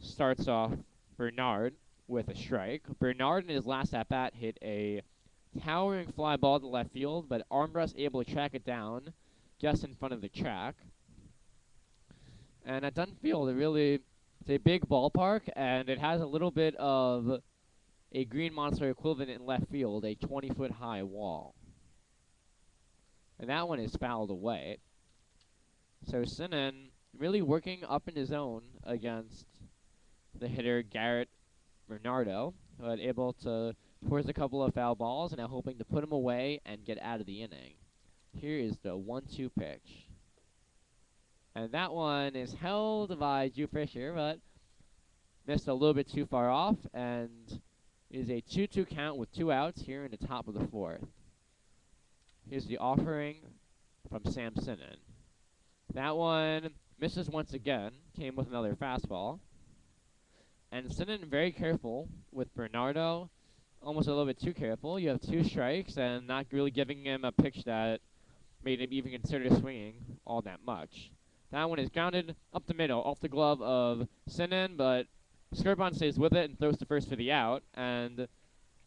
starts off Bernard with a strike. Bernard in his last at-bat hit a towering fly ball to left field, but Armbrust able to track it down just in front of the track. And at Dunn Field, it's a big ballpark, and it has a little bit of a Green Monster equivalent in left field, a 20-foot high wall. And that one is fouled away. So Sinan really working up in his zone against the hitter Garrett Bernardo, but able to force a couple of foul balls and now hoping to put him away and get out of the inning. Here is the 1-2 pitch. And that one is held by Drew Fisher, but missed a little bit too far off, and is a 2-2 count with 2 outs here in the top of the 4th. Here's the offering from Sam Sinan. That one misses once again, came with another fastball. And Sinan very careful with Bernardo, almost a little bit too careful. You have 2 strikes and not really giving him a pitch that made him even consider swinging all that much. That one is grounded up the middle, off the glove of Sinan, but Skirpon stays with it and throws to first for the out. And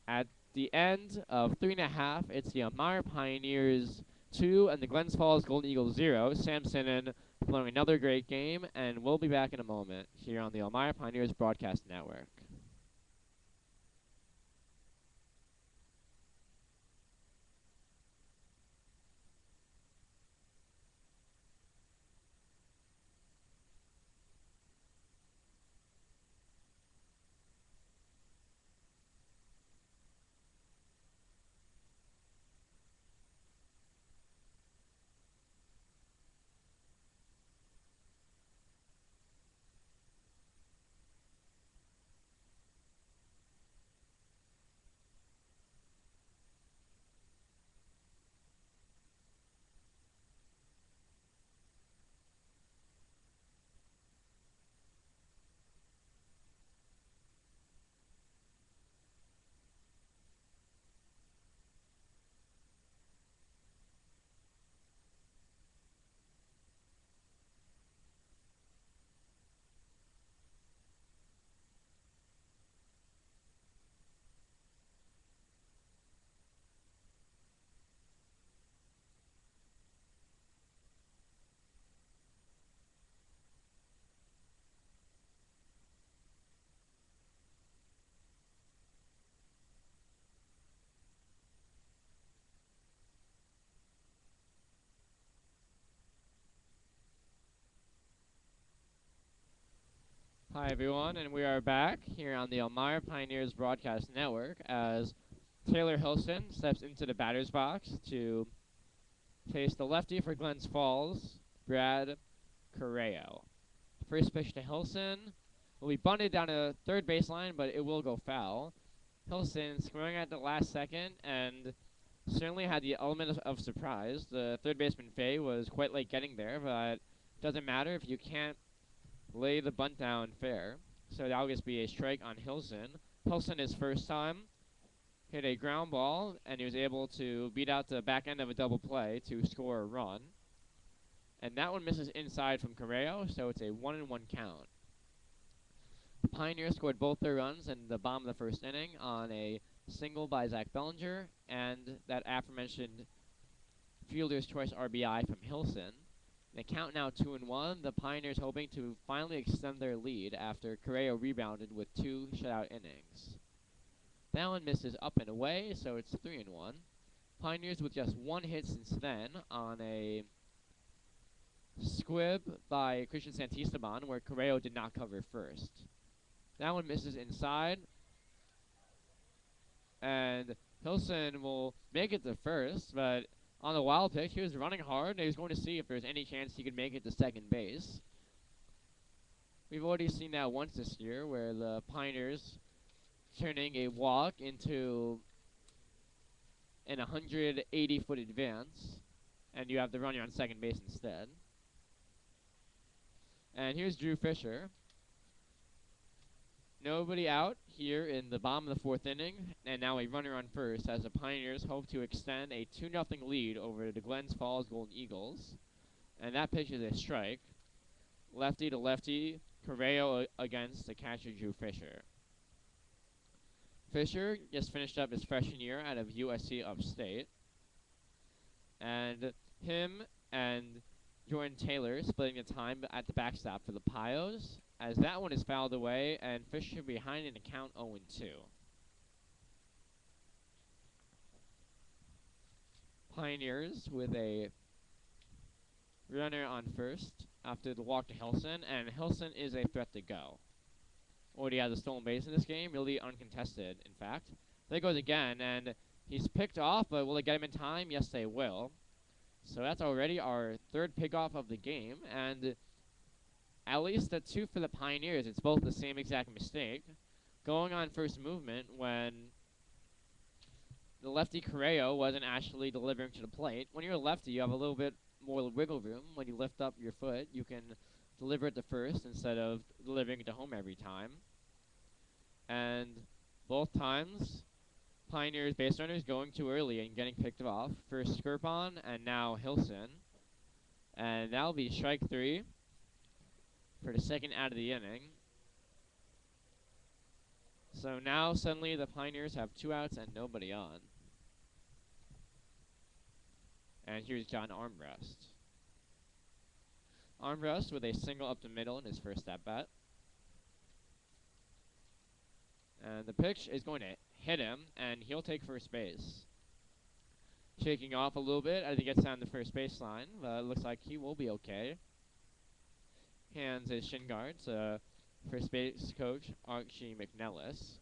at the end of 3.5, it's the Elmira Pioneers 2 and the Glens Falls Golden Eagles 0. Sam Sinan playing another great game, and we'll be back in a moment here on the Elmira Pioneers Broadcast Network. Hi, everyone, and we are back here on the Elmira Pioneers Broadcast Network as Taylor Hilson steps into the batter's box to face the lefty for Glens Falls, Brad Correo. First pitch to Hilson will be bunted down to third baseline, but it will go foul. Hilson scoring at the last second and certainly had the element of surprise. The third baseman Fay was quite late getting there, but doesn't matter if you can't lay the bunt down fair. So that'll just be a strike on Hilson. Hilson, his first time, hit a ground ball, and he was able to beat out the back end of a double play to score a run. And that one misses inside from Correo, so it's a 1-1 count. The Pioneers scored both their runs in the bottom of the first inning on a single by Zach Bellinger and that aforementioned fielder's choice RBI from Hilson. They count now 2-1. The Pioneers hoping to finally extend their lead after Correo rebounded with 2 shutout innings. That one misses up and away, so it's 3-1. Pioneers with just 1 hit since then on a squib by Christian Santisteban where Correo did not cover first. That one misses inside, and Hilson will make it to first, but on the wild pitch, he was running hard, and he was going to see if there's any chance he could make it to second base. We've already seen that once this year, where the Pioneers turning a walk into an 180-foot advance, and you have the runner on second base instead. And here's Drew Fisher. Nobody out here in the bottom of the 4th inning, and now a runner on first as the Pioneers hope to extend a 2-0 lead over the Glens Falls Golden Eagles. And that pitch is a strike. Lefty to lefty, Correo against the catcher Drew Fisher. Fisher just finished up his freshman year out of USC Upstate. And him and Jordan Taylor splitting the time at the backstop for the Pios, as that one is fouled away, and Fisher behind in the count 0-2. Pioneers with a runner on first after the walk to Hilson, and Hilson is a threat to go. Already has a stolen base in this game, really uncontested, in fact. There he goes again, and he's picked off, but will they get him in time? Yes, they will. So that's already our 3rd pickoff of the game, and at least the 2 for the Pioneers. It's both the same exact mistake. Going on first movement when the lefty Correo wasn't actually delivering to the plate. When you're a lefty, you have a little bit more wiggle room. When you lift up your foot, you can deliver it to first instead of delivering it to home every time. And both times, Pioneers base runners going too early and getting picked off. First Skirpon and now Hilson. And that'll be strike 3 for the second out of the inning. So now suddenly the Pioneers have 2 outs and nobody on. And here's John Armbrust. Armbrust with a single up the middle in his first at-bat. And the pitch is going to hit him, and he'll take first base. Shaking off a little bit as he gets down the first baseline, but it looks like he will be okay. Hands his shin guard to first base coach Archie McNellis.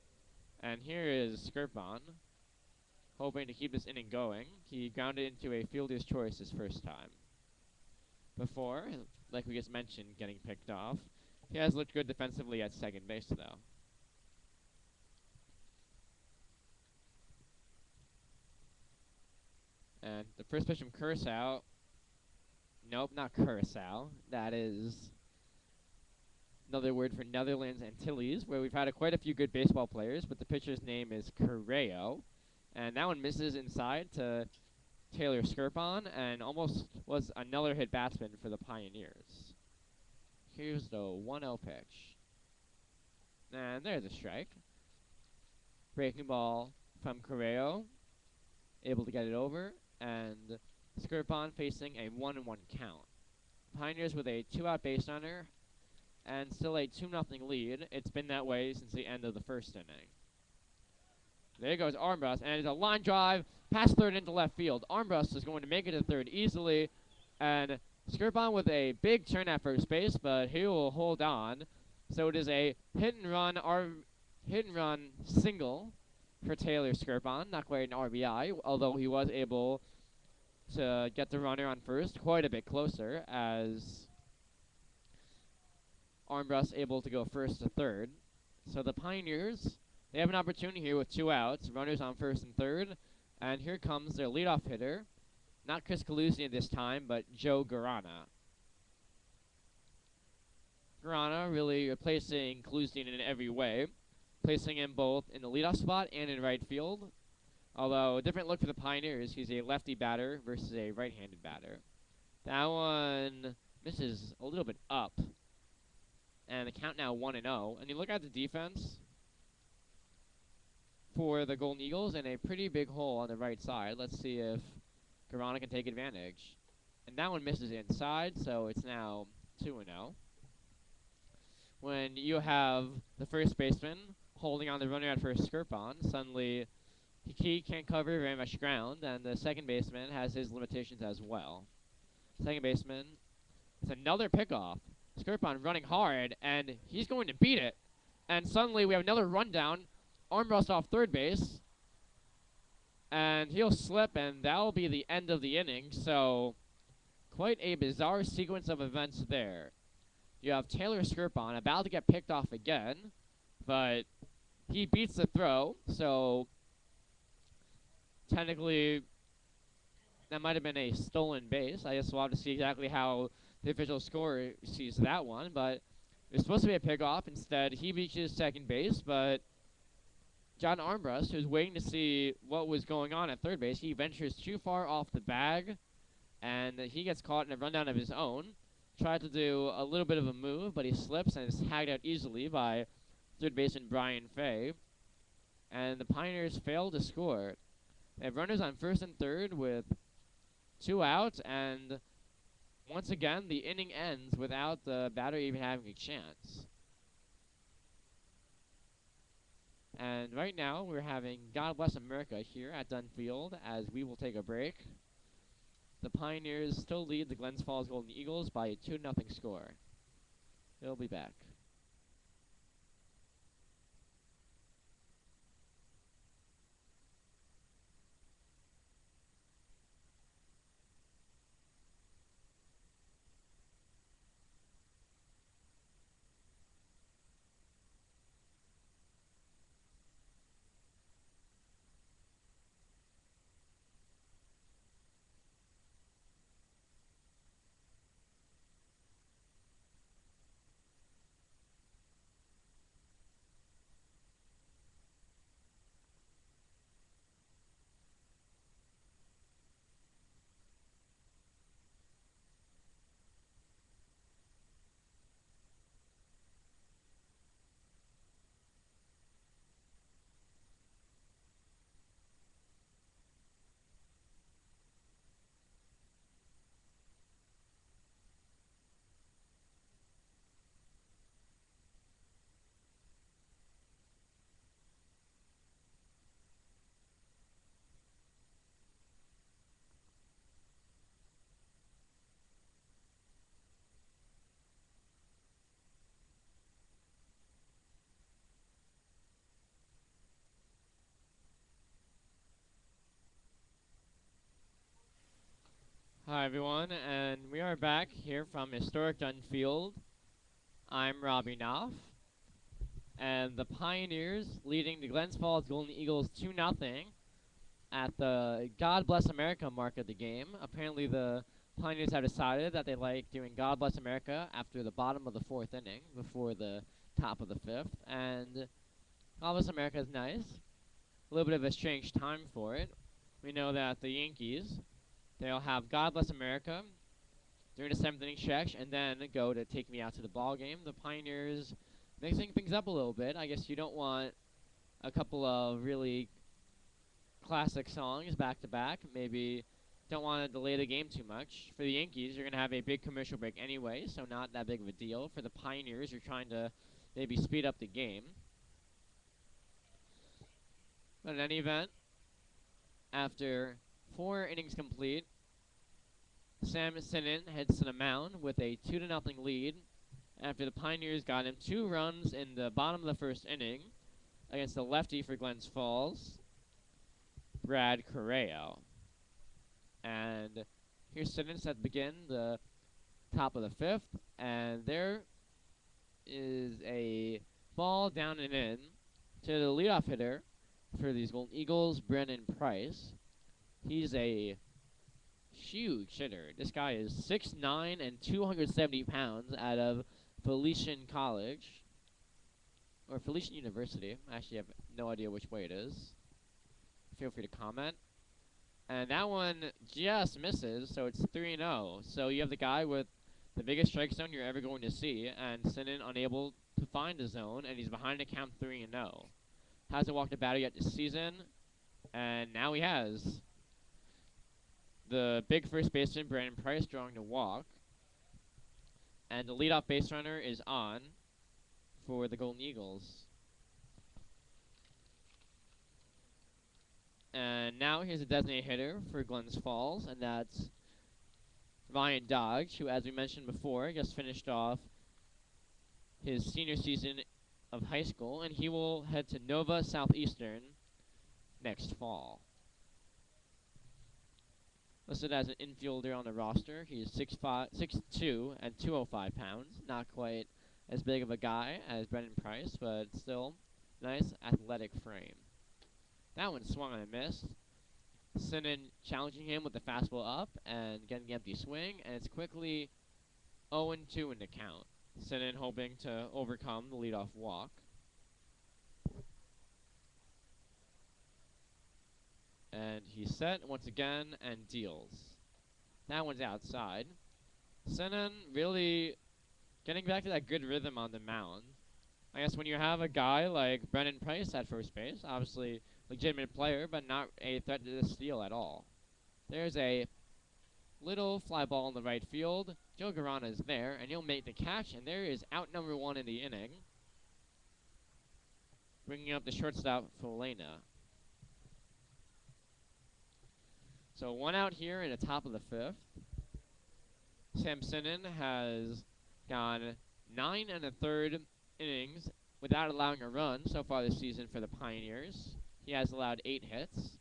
And here is Skirpon, hoping to keep this inning going. He grounded into a fielder's choice his first time. Before, like we just mentioned, getting picked off. He has looked good defensively at second base, though. And the first pitch from Curacao. Nope, not Curacao. That is another word for Netherlands Antilles, where we've had quite a few good baseball players, but the pitcher's name is Correo. And that one misses inside to Taylor Skirpon, and almost was another hit batsman for the Pioneers. Here's the 1-0 pitch. And there's a strike. Breaking ball from Correo, able to get it over, and Skirpon facing a 1-1 count. Pioneers with a 2-out base runner, and still a 2-0 lead. It's been that way since the end of the first inning. There goes Armbrust, and it's a line drive past third into left field. Armbrust is going to make it to third easily, and Skirpon with a big turn at first base, but he will hold on. So it is a hit and run single for Taylor Skirpon. Not quite an RBI, although he was able to get the runner on first quite a bit closer, as Armbrust able to go first to third. So the Pioneers, they have an opportunity here with 2 outs, runners on first and third, and here comes their leadoff hitter. Not Chris Kalusian this time, but Joe Garana. Garana really replacing Kalusian in every way, placing him both in the leadoff spot and in right field. Although a different look for the Pioneers, he's a lefty batter versus a right-handed batter. That one misses a little bit up, and the count now 1-0. And you look at the defense for the Golden Eagles, and a pretty big hole on the right side. Let's see if Garana can take advantage. And that one misses inside, so it's now 2-0. When you have the first baseman holding on the runner at first Skirpon, suddenly he can't cover very much ground, and the second baseman has his limitations as well. Second baseman, it's another pickoff. Skirpon running hard, and he's going to beat it. And suddenly we have another rundown. Armbrust off third base. And he'll slip, and that'll be the end of the inning. So, quite a bizarre sequence of events there. You have Taylor Skirpon about to get picked off again, but he beats the throw. So, technically, that might have been a stolen base. I guess we'll have to see exactly how the official scorer sees that one. But it's supposed to be a pickoff. Instead, he reaches second base, but John Armbrust, who's waiting to see what was going on at third base, he ventures too far off the bag, and he gets caught in a rundown of his own. Tried to do a little bit of a move, but he slips and is tagged out easily by third baseman Brian Fay. And the Pioneers fail to score. They have runners on first and third with 2 outs, and once again, the inning ends without the batter even having a chance. And right now, we're having God Bless America here at Dunfield as we will take a break. The Pioneers still lead the Glens Falls Golden Eagles by a 2-0 score. They'll be back. Hi everyone, and we are back here from historic Dunfield. I'm Robbie Knopf, and the Pioneers leading the Glens Falls Golden Eagles 2-0 at the God Bless America mark of the game. Apparently the Pioneers have decided that they like doing God Bless America after the bottom of the 4th inning, before the top of the 5th, and God Bless America is nice. A little bit of a strange time for it. We know that the Yankees, they'll have God Bless America during the 7th inning stretch, and then go to Take Me Out to the Ball Game. The Pioneers mixing things up a little bit. I guess you don't want a couple of really classic songs back to back. Maybe don't want to delay the game too much. For the Yankees, you're going to have a big commercial break anyway, so not that big of a deal. For the Pioneers, you're trying to maybe speed up the game. But in any event, after 4 innings complete, Sam Sinnen heads to the mound with a 2-0 lead after the Pioneers got him 2 runs in the bottom of the 1st inning against the lefty for Glens Falls, Brad Correo. And here's Sinnen set to begin the top of the 5th, and there is a ball down and in to the leadoff hitter for these Golden Eagles, Brennan Price. He's a huge hitter. This guy is 6'9" and 270 pounds out of Felician College. Or Felician University. I actually have no idea which way it is. Feel free to comment. And that one just misses, so it's 3-0. So you have the guy with the biggest strike zone you're ever going to see, and Sinnen unable to find a zone, and he's behind the count 3-0. Hasn't walked a batter yet this season, and now he has. the big first baseman, Brandon Price, drawing the walk. And the leadoff base runner is on for the Golden Eagles. And now here's a designated hitter for Glens Falls, and that's Ryan Dodge, who, as we mentioned before, just finished off his senior season of high school, and he will head to Nova Southeastern next fall. Listed as an infielder on the roster, he's 6'2" and 205 pounds. Not quite as big of a guy as Brendan Price, but still nice athletic frame. That one swung and missed. Sinan challenging him with the fastball up and getting the empty swing, and it's quickly 0-2 in the count. Sinan hoping to overcome the leadoff walk. And he's set once again and deals. That one's outside. Sinan really getting back to that good rhythm on the mound. I guess when you have a guy like Brendan Price at first base, obviously legitimate player, but not a threat to the steal at all. There's a little fly ball in the right field. Joe Garana is there, and he'll make the catch, and there is out number 1 in the inning. Bringing up the shortstop, Folena. So 1 out here in the top of the 5th. Sam Sinan has gone 9 1/3 innings without allowing a run so far this season for the Pioneers. He has allowed 8 hits.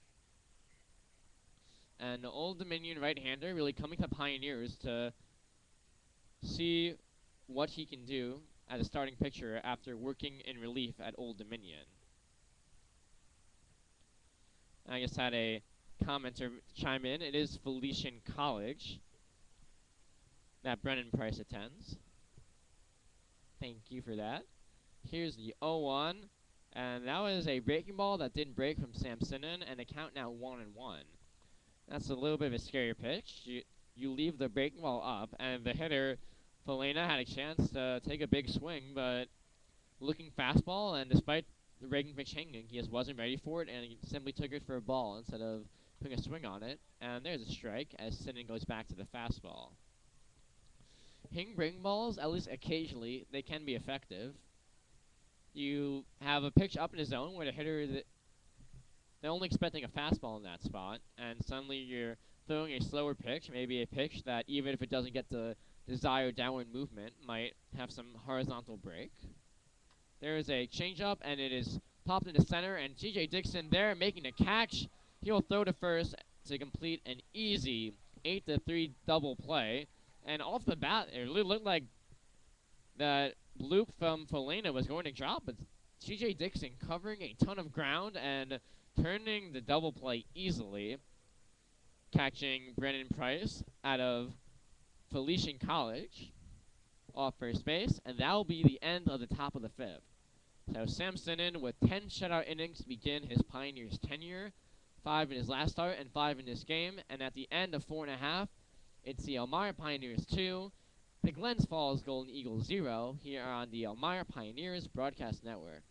And the Old Dominion right-hander really coming to Pioneers to see what he can do as a starting pitcher after working in relief at Old Dominion. I just had a commenter chime in. It is Felician College that Brendan Price attends. Thank you for that. Here's the 0-1, and that was a breaking ball that didn't break from Sam Sinan, and the count now 1-1. That's a little bit of a scary pitch. You leave the breaking ball up, and the hitter, Folena, had a chance to take a big swing, but looking fastball, and despite the breaking pitch hanging, he just wasn't ready for it, and he simply took it for a ball instead of putting a swing on it. And there's a strike as Sinan goes back to the fastball. Hitting breaking balls, at least occasionally, they can be effective. You have a pitch up in the zone where the hitter they're only expecting a fastball in that spot, and suddenly you're throwing a slower pitch, maybe a pitch that even if it doesn't get the desired downward movement, might have some horizontal break. There is a changeup, and it is popped into center, and T.J. Dixon there making the catch. He'll throw to first to complete an easy 8-3 double play. And off the bat, it really looked like that loop from Folena was going to drop, but T.J. Dixon covering a ton of ground and turning the double play easily, catching Brendan Price out of Felician College off first base, and that will be the end of the top of the 5th. So Sam Sinan with 10 shutout innings to begin his Pioneers tenure, 5 in his last start and 5 in this game, and at the end of 4.5, it's the Elmira Pioneers 2, the Glens Falls Golden Eagles 0, here on the Elmira Pioneers Broadcast Network.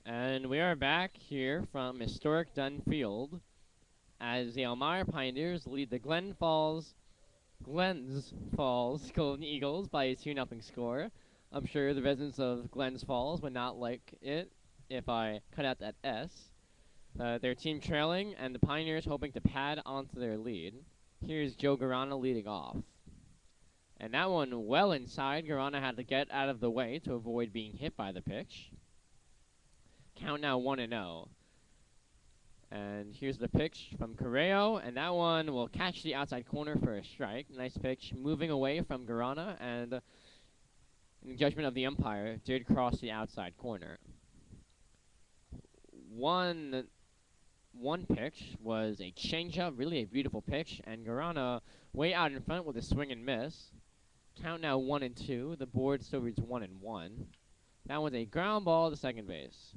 And we are back here from historic Dunn Field as the Elmira Pioneers lead the Glens Falls Golden Eagles by a 2-0 score. I'm sure the residents of Glens Falls would not like it if I cut out that S. Their team trailing, and the Pioneers hoping to pad onto their lead. Here's Joe Garana leading off. And that one well inside. Garana had to get out of the way to avoid being hit by the pitch. Count now 1-0. And here's the pitch from Correo, and that one will catch the outside corner for a strike. Nice pitch, moving away from Garana, and in judgment of the umpire, did cross the outside corner. One pitch was a changeup, really a beautiful pitch, and Garana way out in front with a swing and miss. Count now 1-2. The board still reads 1-1. That was a ground ball to second base.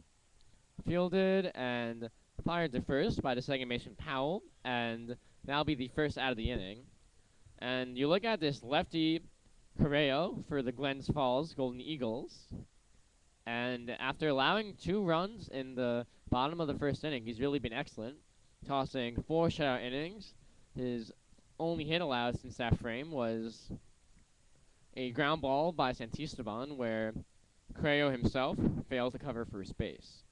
Fielded and fired to first by the second baseman Powell, and that'll be the first out of the inning. And you look at this lefty Correo for the Glens Falls Golden Eagles, and after allowing 2 runs in the bottom of the first inning, he's really been excellent, tossing 4 shutout innings. His only hit allowed since that frame was a ground ball by Santisteban, where Correo himself failed to cover first base.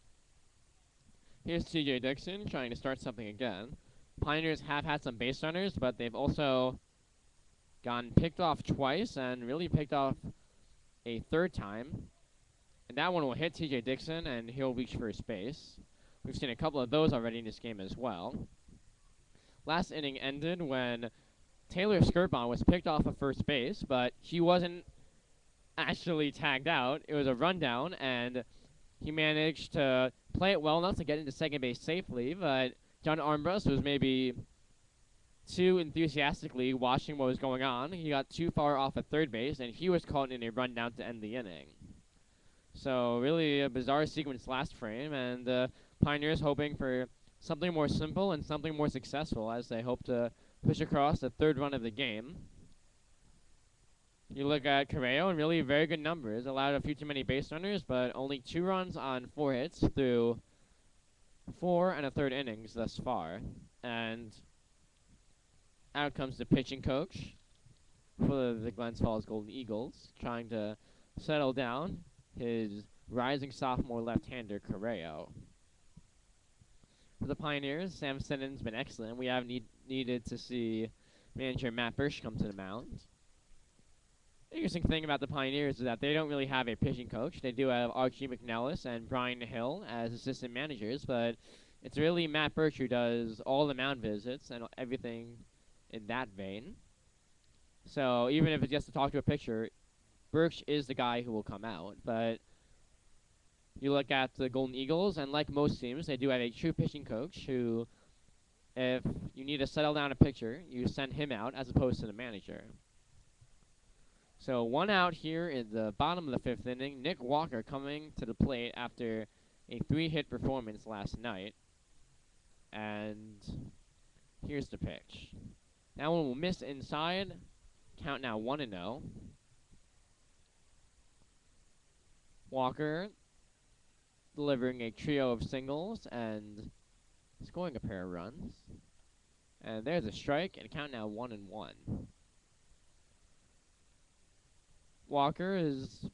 Here's TJ Dixon trying to start something again. Pioneers have had some base runners, but they've also gotten picked off twice and really picked off a third time. And that one will hit TJ Dixon, and he'll reach first base. We've seen a couple of those already in this game as well. Last inning ended when Taylor Skirpon was picked off of first base, but he wasn't actually tagged out. It was a rundown, and he managed to play it well enough to get into second base safely, but John Armbrust was maybe too enthusiastically watching what was going on. He got too far off at third base, and he was caught in a rundown to end the inning. So really a bizarre sequence last frame, and Pioneers hoping for something more simple and something more successful as they hope to push across the third run of the game. You look at Correo, and really very good numbers. Allowed a few too many base runners, but only 2 runs on 4 hits through 4 1/3 innings thus far. And out comes the pitching coach for the Glens Falls Golden Eagles, trying to settle down his rising sophomore left-hander, Correo. For the Pioneers, Sam Sinnon's been excellent. We have needed to see manager Matt Bursch come to the mound. The interesting thing about the Pioneers is that they don't really have a pitching coach. They do have Archie McNellis and Brian Hill as assistant managers, but it's really Matt Bursch who does all the mound visits and everything in that vein. So even if it's just to talk to a pitcher, Bursch is the guy who will come out. But you look at the Golden Eagles, and like most teams, they do have a true pitching coach who, if you need to settle down a pitcher, you send him out as opposed to the manager. So 1 out here in the bottom of the 5th inning. Nick Walker coming to the plate after a 3-hit performance last night. And here's the pitch. That one will miss inside. Count now 1-0. Walker delivering a trio of singles and scoring a pair of runs. And there's a strike, and count now 1-1. Walker has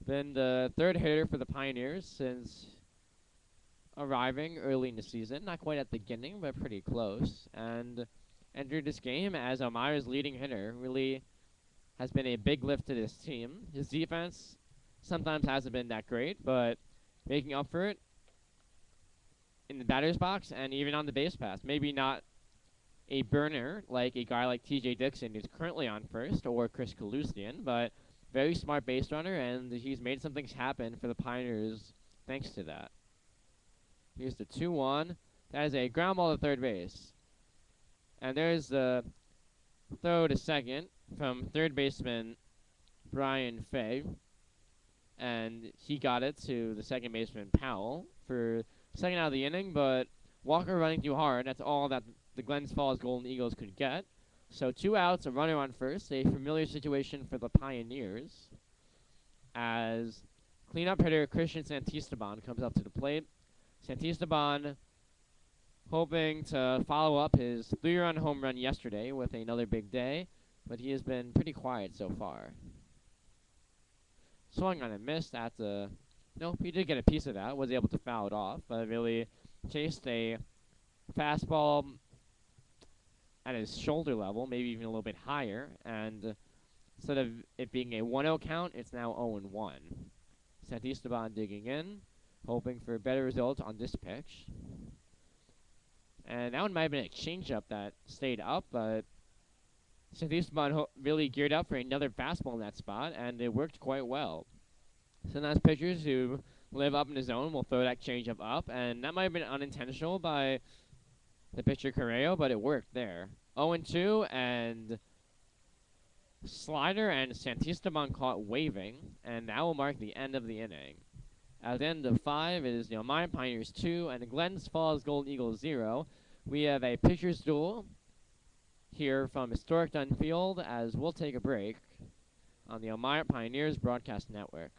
been the 3rd hitter for the Pioneers since arriving early in the season. Not quite at the beginning, but pretty close. And entered this game as Elmira's leading hitter. Really has been a big lift to this team. His defense sometimes hasn't been that great, but making up for it in the batter's box and even on the base pass. Maybe not a burner like a guy like TJ Dixon, who's currently on first, or Chris Kalustian, but very smart base runner, and he's made some things happen for the Pioneers thanks to that. Here's the 2-1. That is a ground ball to third base. And there's the throw to second from third baseman Brian Fay. And he got it to the second baseman Powell for second out of the inning, but Walker running too hard. That's all that the Glens Falls Golden Eagles could get. So 2 outs, a runner on first, a familiar situation for the Pioneers, as cleanup hitter Christian Santisteban comes up to the plate. Santisteban hoping to follow up his 3-run home run yesterday with another big day, but he has been pretty quiet so far. Swung on and missed at the Nope, he did get a piece of that. Was able to foul it off, but really chased a fastball at his shoulder level, maybe even a little bit higher, and instead of it being a 1-0 count, it's now 0-1. Santisteban digging in, hoping for a better result on this pitch. And that one might have been a changeup that stayed up, but Santisteban really geared up for another fastball in that spot, and it worked quite well. Sometimes pitchers who live up in the zone will throw that changeup up, and that might have been unintentional by the pitcher Correo, but it worked there. 0-2, and slider and Santisteban caught waving, and that will mark the end of the inning. At the end of 5, it is the Elmira Pioneers 2 and the Glens Falls Golden Eagles 0. We have a pitcher's duel here from historic Dunn Field as we'll take a break on the Elmira Pioneers Broadcast Network.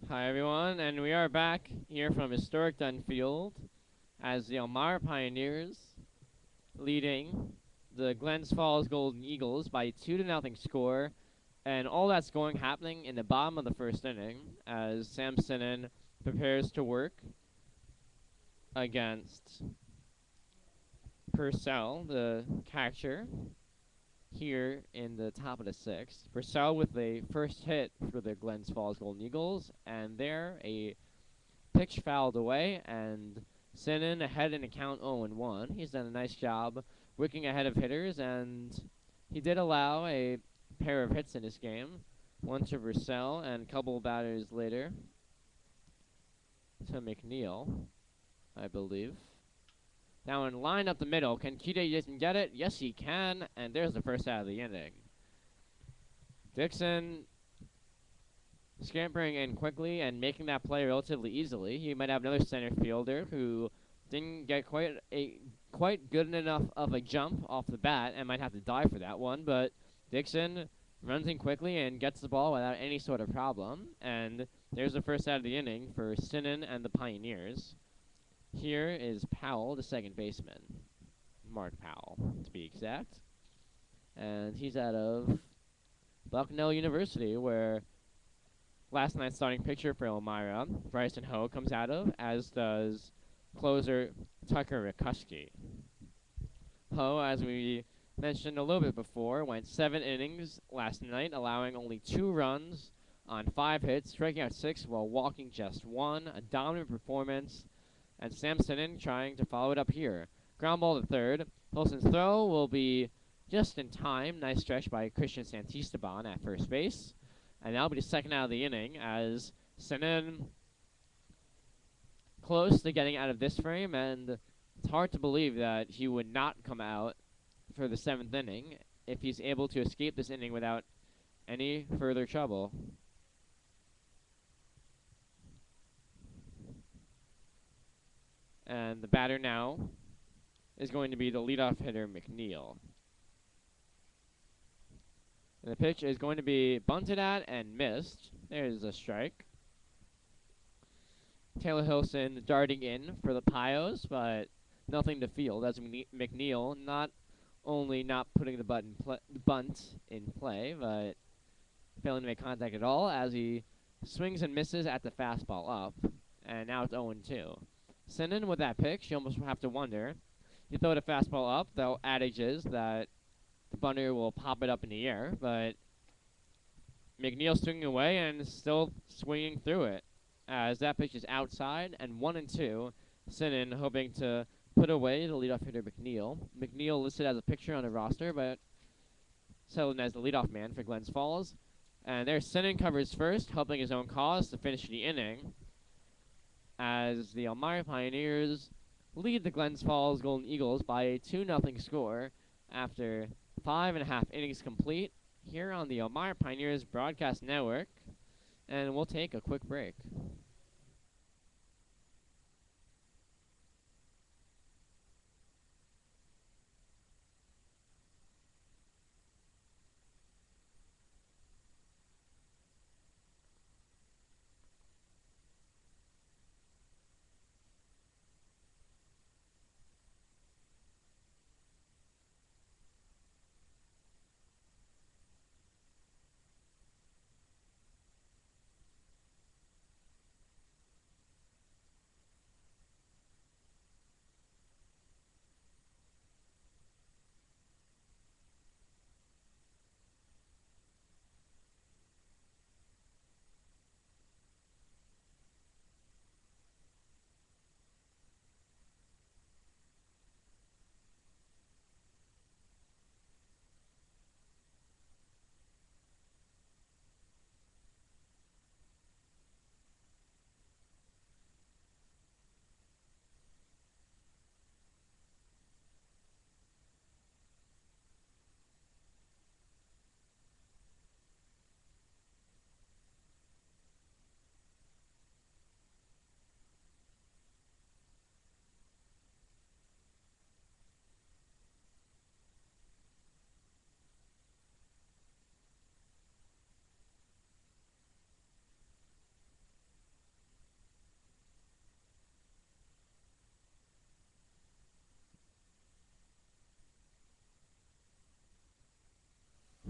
Hi everyone, and we are back here from historic Dunn Field as the Elmira Pioneers leading the Glens Falls Golden Eagles by 2-0 score, and all that's happening in the bottom of the first inning as Sam Sinnen prepares to work against Purcell, the catcher, here in the top of the 6th. Purcell with the first hit for the Glens Falls Golden Eagles, and there a pitch fouled away, and Sinnen ahead in the count 0-1. He's done a nice job working ahead of hitters, and he did allow a pair of hits in this game. One to Purcell, and a couple batters later to McNeil, I believe. Now in line up the middle, can Kide Dixon get it? Yes, he can, and there's the first out of the inning. Dixon scampering in quickly and making that play relatively easily. You might have another center fielder who didn't get quite good enough of a jump off the bat and might have to die for that one, but Dixon runs in quickly and gets the ball without any sort of problem, and there's the first out of the inning for Sinnen and the Pioneers. Here is Powell, the second baseman. Mark Powell, to be exact. And he's out of Bucknell University, where last night's starting pitcher for Elmira, Bryson Ho, comes out of, as does closer Tucker Rikuski. Ho, as we mentioned a little bit before, went 7 innings last night, allowing only 2 runs on 5 hits, striking out 6 while walking just 1. A dominant performance. And Sam Sinnen trying to follow it up here. Ground ball to third. Wilson's throw will be just in time. Nice stretch by Christian Santisteban at first base. And that'll be the second out of the inning as Sinnen close to getting out of this frame. And it's hard to believe that he would not come out for the 7th inning if he's able to escape this inning without any further trouble. And the batter now is going to be the leadoff hitter, McNeil. And the pitch is going to be bunted at and missed. There's a strike. Taylor Hilson darting in for the Pios, but nothing to field as McNeil not only not putting the bunt in play, but failing to make contact at all as he swings and misses at the fastball up. And now it's 0-2. Sinan with that pitch, you almost have to wonder. You throw the fastball up, the adage is that the bunter will pop it up in the air, but McNeil swinging away and still swinging through it. As that pitch is outside and 1-2. Sinan hoping to put away the leadoff hitter McNeil. McNeil listed as a pitcher on the roster, but settled in as the leadoff man for Glens Falls. And there's Sinan covers first, helping his own cause to finish the inning. As the Elmira Pioneers lead the Glens Falls Golden Eagles by a 2-0 score after 5.5 innings complete here on the Elmira Pioneers Broadcast Network. And we'll take a quick break.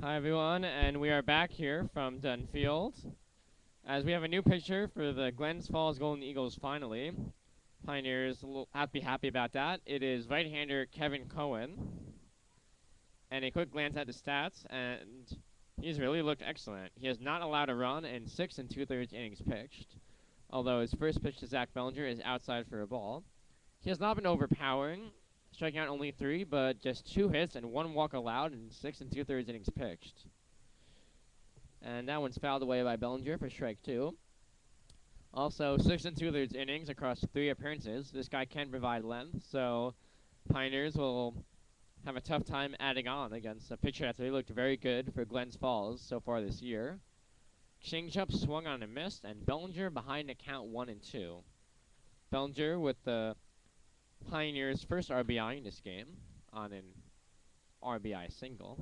Hi everyone, and we are back here from Dunfield, as we have a new pitcher for the Glens Falls Golden Eagles finally. Pioneers will have to be happy about that. It is right-hander Kevin Cohen. And a quick glance at the stats, and he's really looked excellent. He has not allowed a run in 6 2/3 innings pitched, although his first pitch to Zach Bellinger is outside for a ball. He has not been overpowering, striking out only 3, but just 2 hits and 1 walk allowed in 6 2/3 innings pitched. And that one's fouled away by Bellinger for strike 2. Also, 6 2/3 innings across 3 appearances. This guy can provide length, so Pioneers will have a tough time adding on against a pitcher that's really looked very good for Glens Falls so far this year. Changeup swung on and missed, and Bellinger behind the count 1-2. Bellinger with the Pioneers' first RBI in this game on an RBI single.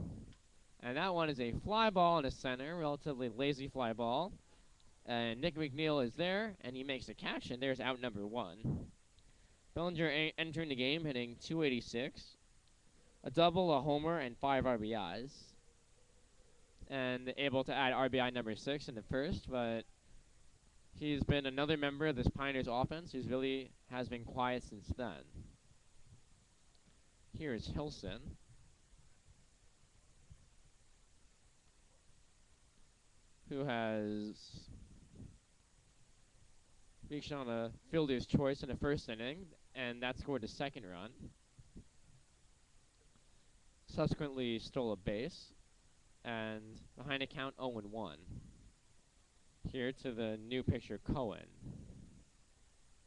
And that one is a fly ball in the center, relatively lazy fly ball. And Nick McNeil is there, and he makes the catch, and there's out number 1. Bellinger entering the game hitting .286, a double, a homer, and 5 RBIs. And able to add RBI number 6 in the first, but he's been another member of this Pioneers offense who's really has been quiet since then. Here is Hilson. Who has reached on a fielder's choice in the first inning, and that scored the second run. Subsequently stole a base, and behind a count 0-1. Here to the new pitcher, Cohen.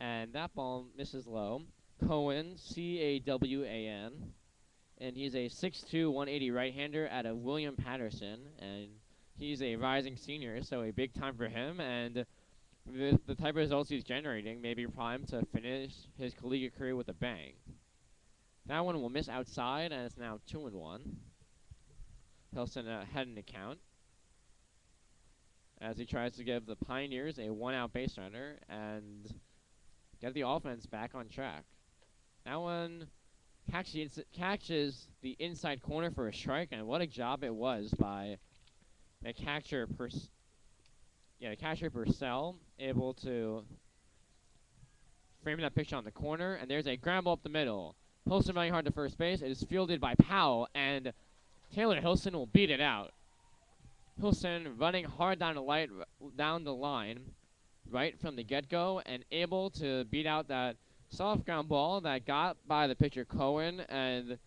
And that ball misses low. Cohen, C-A-W-A-N, and he's a 6'2", 180 right-hander out of William Patterson, and he's a rising senior, so a big time for him, and the type of results he's generating may be primed to finish his collegiate career with a bang. That one will miss outside, and it's now 2-1. Hilson ahead in the count as he tries to give the Pioneers a 1-out base runner and get the offense back on track. That one catches the inside corner for a strike, and what a job it was by the catcher Purcell, able to framing that pitch on the corner, and there's a ground ball up the middle. Hilson running hard to first base. It is fielded by Powell, and Taylor Hilson will beat it out. Hilson running hard down the line right from the get-go and able to beat out that soft ground ball that got by the pitcher Cohen, and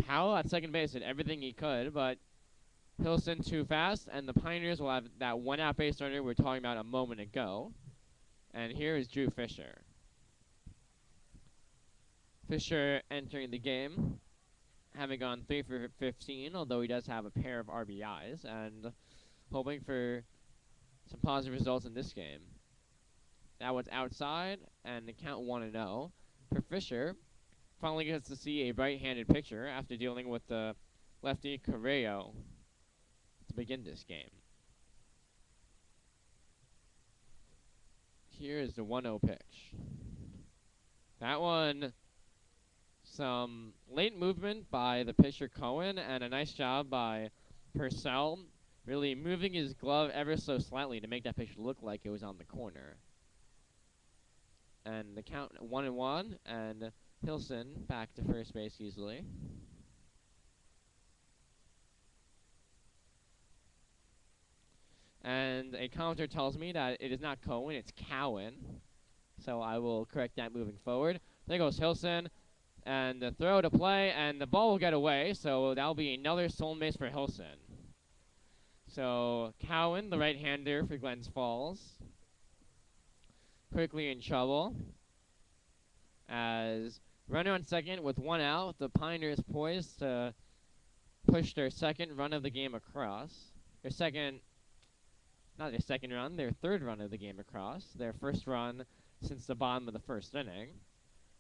Powell at second base did everything he could, but Hilson too fast, and the Pioneers will have that one-out base runner we were talking about a moment ago. And here is Drew Fisher. Fisher entering the game, having gone 3 for 15, although he does have a pair of RBIs, and hoping for some positive results in this game. That was outside, and the count 1-0. For Fisher, finally gets to see a right-handed pitcher after dealing with the lefty Carrillo to begin this game. Here is the 1-0 pitch. That one, some late movement by the pitcher Cohen, and a nice job by Purcell, really moving his glove ever so slightly to make that pitch look like it was on the corner. And the count 1-1, and Hilson back to first base easily. And a commenter tells me that it is not Cohen, it's Cowan. So I will correct that moving forward. There goes Hilson, and the throw to play, and the ball will get away, so that'll be another stolen base for Hilson. So Cowan, the right-hander for Glens Falls, quickly in trouble. As runner on second with 1 out, the Pioneers poised to push their second run of the game across. Their third run of the game across. Their first run since the bottom of the first inning.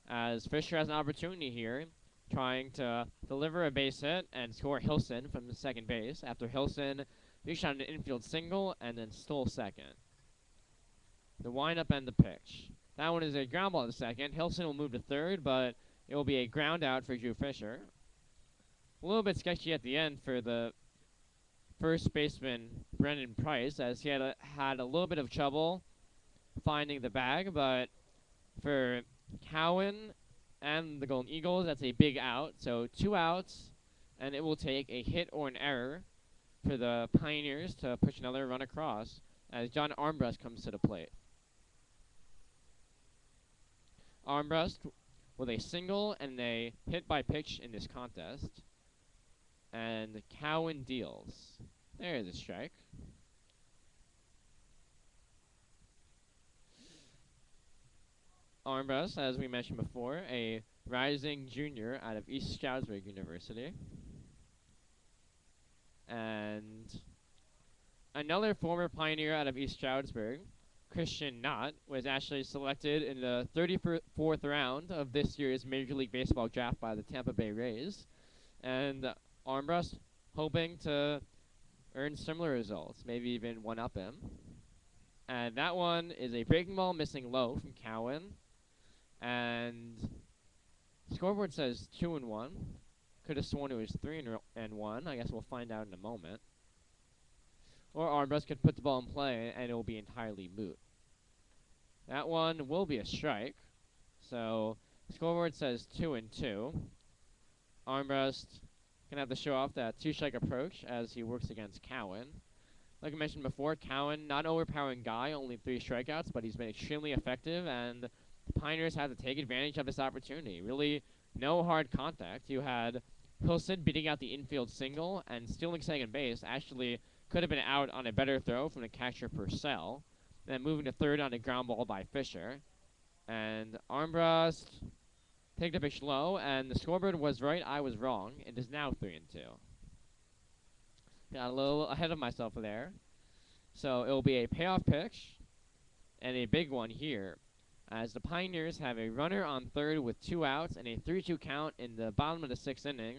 As Fisher has an opportunity here, trying to deliver a base hit and score Hilson from the second base after Hilson reached out an infield single and then stole second. The windup and the pitch. That one is a ground ball to second. Hilson will move to third, but it will be a ground out for Drew Fisher. A little bit sketchy at the end for the first baseman Brendan Price, as he had a little bit of trouble finding the bag, but for Cowan and the Golden Eagles, that's a big out. So 2 outs, and it will take a hit or an error for the Pioneers to push another run across as John Armbrust comes to the plate. Armbrust with a single and a hit by pitch in this contest. And Cowan deals. There's a strike. Armbrust, as we mentioned before, a rising junior out of East Stroudsburg University. And another former Pioneer out of East Stroudsburg, Christian Knott, was actually selected in the 34th round of this year's Major League Baseball draft by the Tampa Bay Rays. And Armbrust hoping to earn similar results, maybe even one-up him. And that one is a breaking ball missing low from Cowan. And scoreboard says 2-1. Could have sworn it was 3-1. I guess we'll find out in a moment. Or Armbrust could put the ball in play and it will be entirely moot. That one will be a strike. So scoreboard says 2-2. Armbrust gonna have to show off that 2-strike approach as he works against Cowan. Like I mentioned before, Cowan, not an overpowering guy, only 3 strikeouts, but he's been extremely effective, and the Pioneers have to take advantage of this opportunity. Really, no hard contact. You had Hilson beating out the infield single and stealing second base. Actually, could have been out on a better throw from the catcher Purcell. Then moving to third on a ground ball by Fisher. And Armbrust take the pitch low, and the scoreboard was right, I was wrong. It is now 3-2. Got a little ahead of myself there. So it will be a payoff pitch, and a big one here, as the Pioneers have a runner on third with 2 outs and a 3-2 count in the bottom of the 6th inning.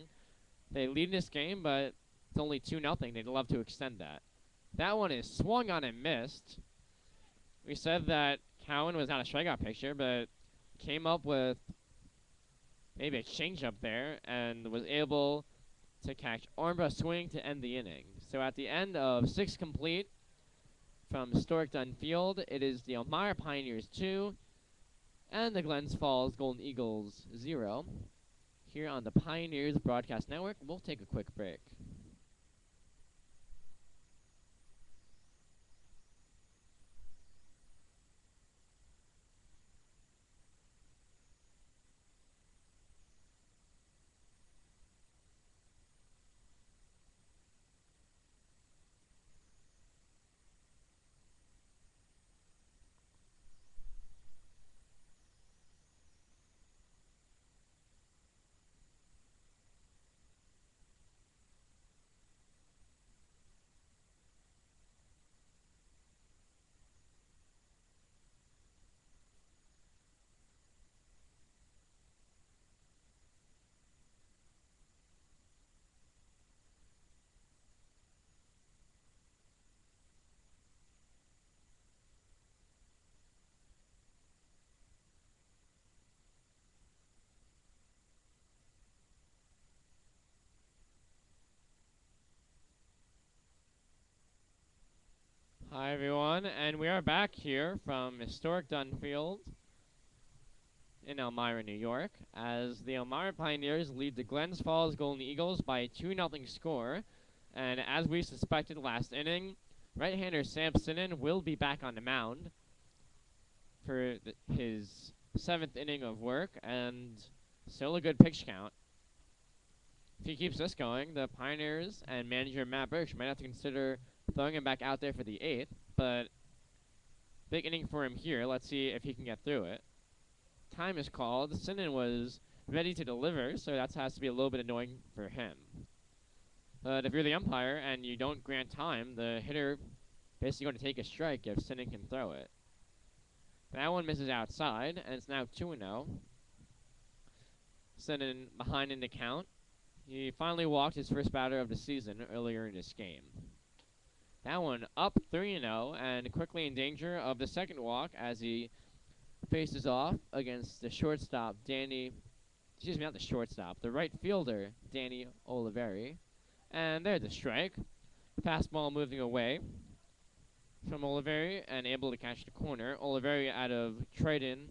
They lead this game, but it's only 2-0. They'd love to extend that. That one is swung on and missed. We said that Cowan was not a strikeout pitcher, but came up with maybe a changeup there and was able to catch Armbrust swing to end the inning. So at the end of 6 complete from Stork Dunn Field, it is the Elmira Pioneers 2 and the Glens Falls Golden Eagles 0 here on the Pioneers Broadcast Network. We'll take a quick break. Hi everyone, and we are back here from historic Dunfield in Elmira, New York, as the Elmira Pioneers lead the Glens Falls Golden Eagles by a 2-0 score. And as we suspected last inning, right-hander Sam Sinnen will be back on the mound for his 7th inning of work, and still a good pitch count. If he keeps this going, the Pioneers and manager Matt Birch might have to consider throwing him back out there for the 8th, but big inning for him here. Let's see if he can get through it. Time is called. Sinnen was ready to deliver, so that has to be a little bit annoying for him. But if you're the umpire and you don't grant time, the hitter basically going to take a strike if Sinnen can throw it. That one misses outside, and it's now 2-0. Sinnen behind in the count. He finally walked his first batter of the season earlier in this game. That one up 3-0 and quickly in danger of the second walk as he faces off against the shortstop, the right fielder, Danny Oliveri. And there's a strike. Fastball moving away from Oliveri and able to catch the corner. Oliveri out of Triton.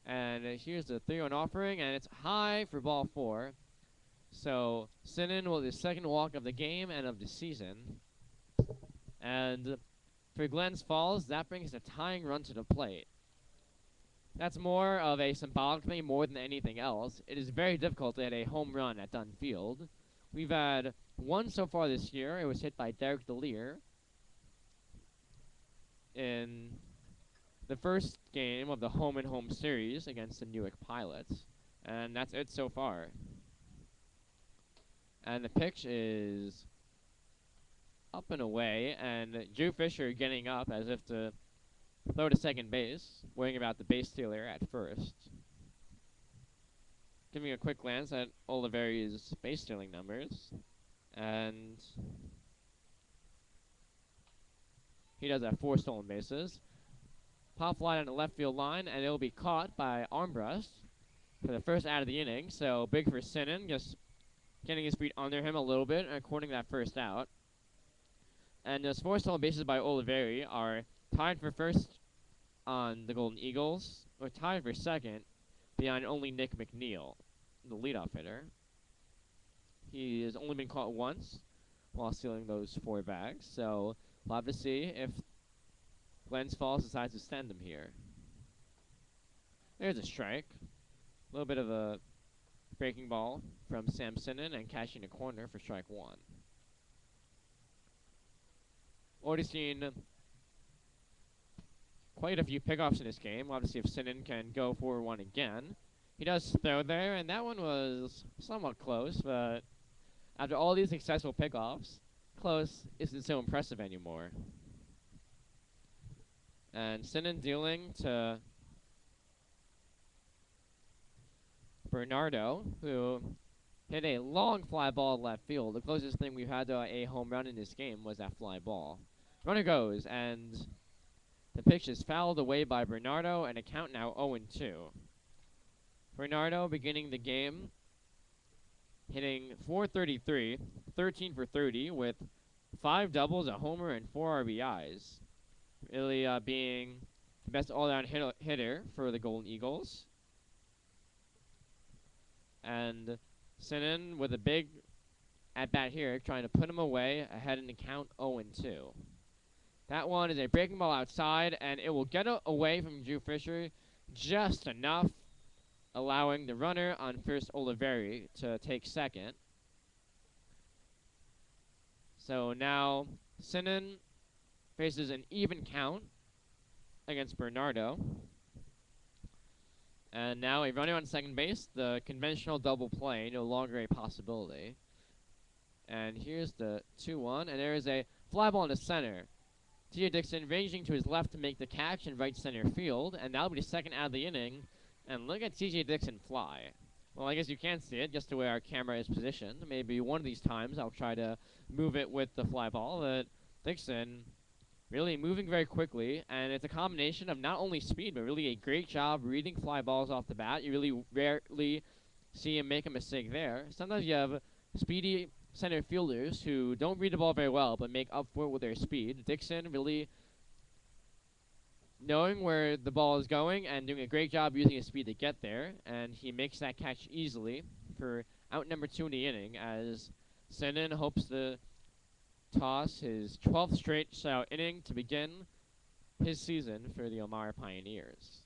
And here's the 3-1 offering, and it's high for ball 4. So Sinnen with his second walk of the game and of the season. And for Glens Falls, that brings a tying run to the plate. That's more of a symbolic thing more than anything else. It is very difficult to hit a home run at Dunn Field. We've had one so far this year. It was hit by Derek DeLear in the first game of the home-and-home series against the Newark Pilots. And that's it so far. And the pitch is up and away, and Drew Fisher getting up as if to throw to second base, worrying about the base stealer at first. Giving a quick glance at Oliveri's base stealing numbers, and he does have 4 stolen bases. Pop fly on the left field line, and it will be caught by Armbrust for the first out of the inning. So big for Sinnen, just getting his feet under him a little bit and recording that first out. And those 4 stolen bases by Oliveri are tied for first on the Golden Eagles, or tied for second behind only Nick McNeil, the leadoff hitter. He has only been caught once while stealing those 4 bags, so we'll have to see if Glens Falls decides to send him here. There's a strike. A little bit of a breaking ball from Sam Sinnen and catching a corner for strike 1. Already seen quite a few pickoffs in this game. We'll have to see if Sinnen can go for one again. He does throw there, and that one was somewhat close, but after all these successful pickoffs, close isn't so impressive anymore. And Sinnen dealing to Bernardo, who hit a long fly ball left field. The closest thing we've had to a home run in this game was that fly ball. Runner goes, and the pitch is fouled away by Bernardo, and a count now 0-2. Bernardo beginning the game hitting .433, 13 for 30 with 5 doubles, a homer, and 4 RBIs. Really being the best all-around hitter for the Golden Eagles. And Sinan with a big at-bat here, trying to put him away ahead in the count 0-2. That one is a breaking ball outside, and it will get away from Drew Fisher just enough, allowing the runner on first, Oliveri, to take second. So now Sinan faces an even count against Bernardo. And now a runner on second base, the conventional double play, no longer a possibility. And here's the 2-1, and there is a fly ball in the center. T.J. Dixon ranging to his left to make the catch in right center field, and that'll be the second out of the inning. And look at T.J. Dixon fly. Well, I guess you can't see it, just the way our camera is positioned. Maybe one of these times I'll try to move it with the fly ball, but Dixon really moving very quickly, and it's a combination of not only speed, but really a great job reading fly balls off the bat. You really rarely see him make a mistake there. Sometimes you have speedy center fielders who don't read the ball very well, but make up for it with their speed. Dixon really knowing where the ball is going and doing a great job using his speed to get there, and he makes that catch easily for out number 2 in the inning, as Sinan hopes to toss his 12th straight shutout inning to begin his season for the Elmira Pioneers.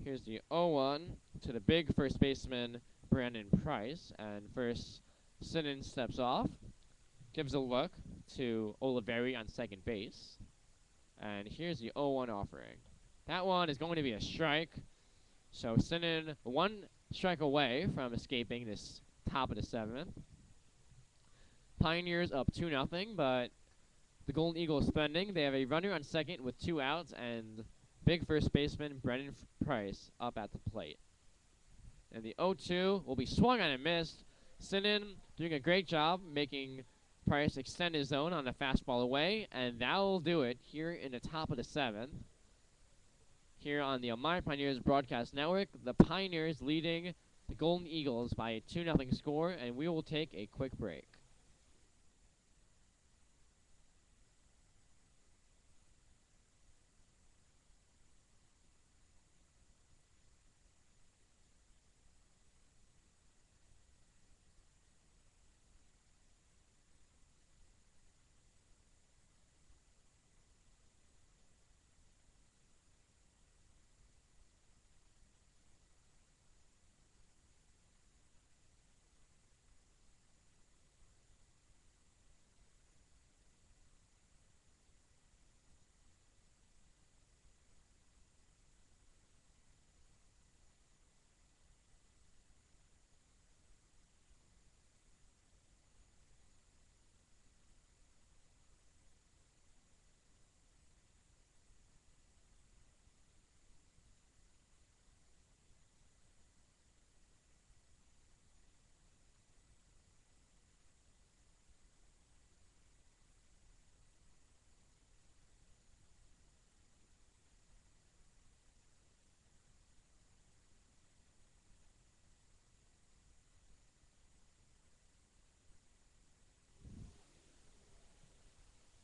Here's the 0-1 to the big first baseman Brandon Price, and first Sinan steps off, gives a look to Oliveri on second base, and here's the 0-1 offering. That one is going to be a strike, so Sinan 1 strike away from escaping this top of the 7th. Pioneers up 2-0, but the Golden Eagles spending. They have a runner on second with 2 outs, and big first baseman Brendan Price up at the plate. And the 0-2 will be swung on and missed. Sinan doing a great job making Price extend his zone on a fastball away, and that will do it here in the top of the 7th. Here on the Elmira Pioneers Broadcast Network, the Pioneers leading the Golden Eagles by a 2-0 score, and we will take a quick break.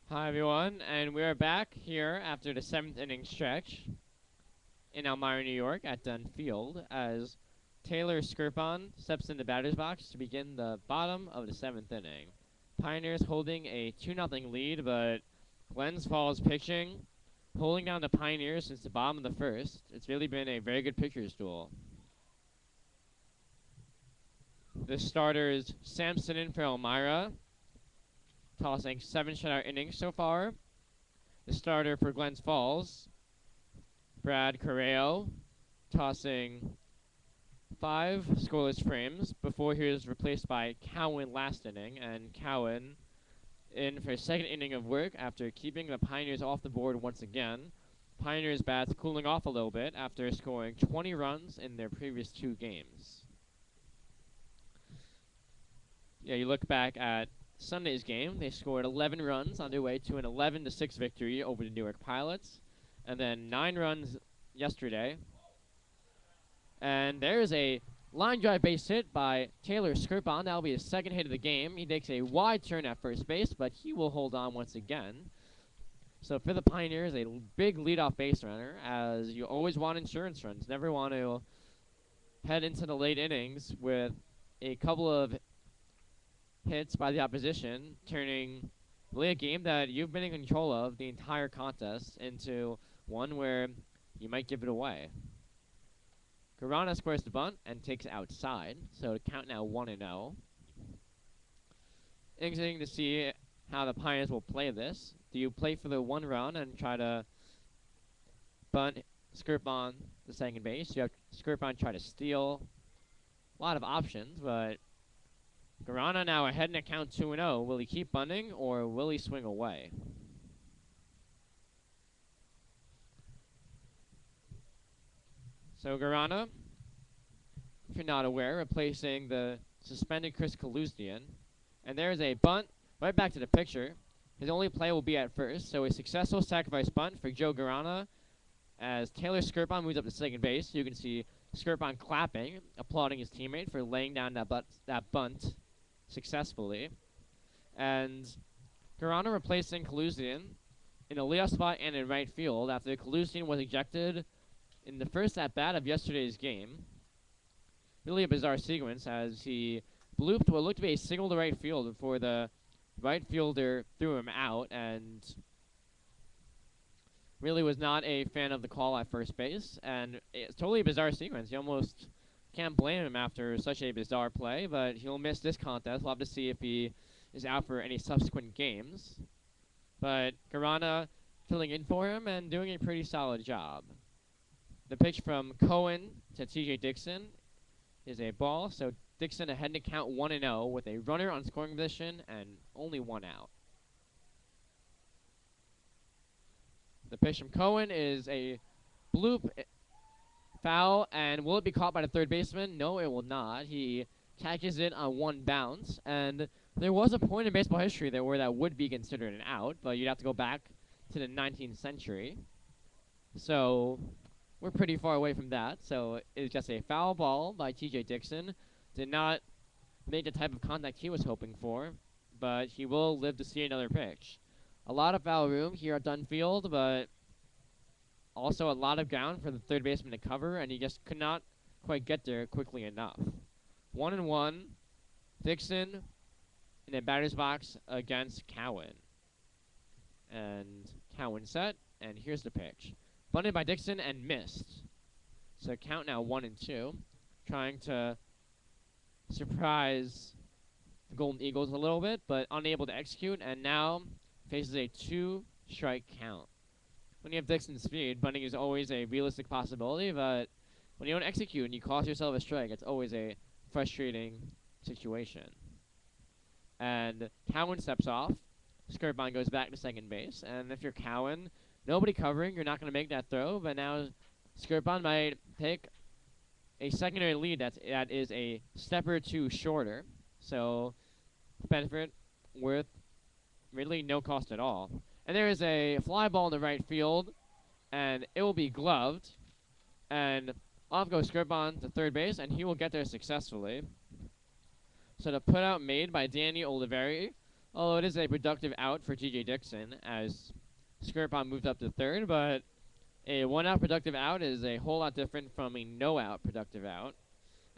Hi everyone, and we are back here after the 7th inning stretch in Elmira, New York at Dunn Field as Taylor Skirpon steps in the batter's box to begin the bottom of the 7th inning. Pioneers holding a 2-0 lead, but Glens Falls pitching, holding down the Pioneers since the bottom of the 1st. It's really been a very good pitcher's duel. The starter is Samson in for Elmira, tossing 7 shutout innings so far. The starter for Glens Falls, Brad Correo, tossing 5 scoreless frames before he was replaced by Cowan last inning, and Cowan in for his 2nd inning of work after keeping the Pioneers off the board once again. Pioneers bats cooling off a little bit after scoring 20 runs in their previous 2 games. Yeah, you look back at Sunday's game, they scored 11 runs on their way to an 11-6 victory over the Newark Pilots, and then 9 runs yesterday. And there's a line drive base hit by Taylor Skirpon. That'll be his 2nd hit of the game. He takes a wide turn at first base, but he will hold on once again. So for the Pioneers, a big leadoff base runner, as you always want insurance runs. Never want to head into the late innings with a couple of hits by the opposition, turning really a game that you've been in control of the entire contest into one where you might give it away. Garana squares the bunt and takes it outside, so to count now 1-0. Interesting to see how the Pioneers will play this. Do you play for the 1 run and try to bunt Skirpon the second base? You have Skirpon try to steal. A lot of options, but Garana now ahead in a count 2-0. Will he keep bunting or will he swing away? So Garana, if you're not aware, replacing the suspended Chris Kaluzdian. And there's a bunt right back to the picture. His only play will be at first, so a successful sacrifice bunt for Joe Garana as Taylor Skirpon moves up to second base. You can see Skirpon clapping, applauding his teammate for laying down that bunt successfully. And Garana replacing Kaluzdian in a leadoff spot and in right field after Kaluzdian was ejected in the first at-bat of yesterday's game. Really a bizarre sequence as he blooped what looked to be a single to right field before the right fielder threw him out, and really was not a fan of the call at first base. And it's totally a bizarre sequence. You almost can't blame him after such a bizarre play, but he'll miss this contest. We'll have to see if he is out for any subsequent games. But Garana filling in for him and doing a pretty solid job. The pitch from Cohen to TJ Dixon is a ball, so Dixon ahead to count 1-0 with a runner on scoring position and only 1 out. The pitch from Cohen is a bloop foul, and will it be caught by the third baseman? No, it will not. He catches it on 1 bounce, and there was a point in baseball history there where that would be considered an out, but you'd have to go back to the 19th century. So we're pretty far away from that. So it's just a foul ball by TJ Dixon. Did not make the type of contact he was hoping for, but he will live to see another pitch. A lot of foul room here at Dunfield, but also a lot of ground for the third baseman to cover, and he just could not quite get there quickly enough. 1-1, Dixon in a batter's box against Cowan. And Cowan set, and here's the pitch. Bunted by Dixon and missed. So count now 1-2, trying to surprise the Golden Eagles a little bit, but unable to execute, and now faces a 2-strike count. When you have Dixon's speed, bunting is always a realistic possibility, but when you don't execute and you cost yourself a strike, it's always a frustrating situation. And Cowan steps off. Skirpon goes back to second base, and if you're Cowan, nobody covering, you're not going to make that throw, but now Skirpon might take a secondary lead that is a step or two shorter. So, benefit worth really no cost at all. And there is a fly ball in the right field, and it will be gloved. And off goes Skirpon to third base, and he will get there successfully. So the put out made by Danny Oliveri, although it is a productive out for TJ Dixon as Skirpon moved up to third, but a 1-out productive out is a whole lot different from a no-out productive out,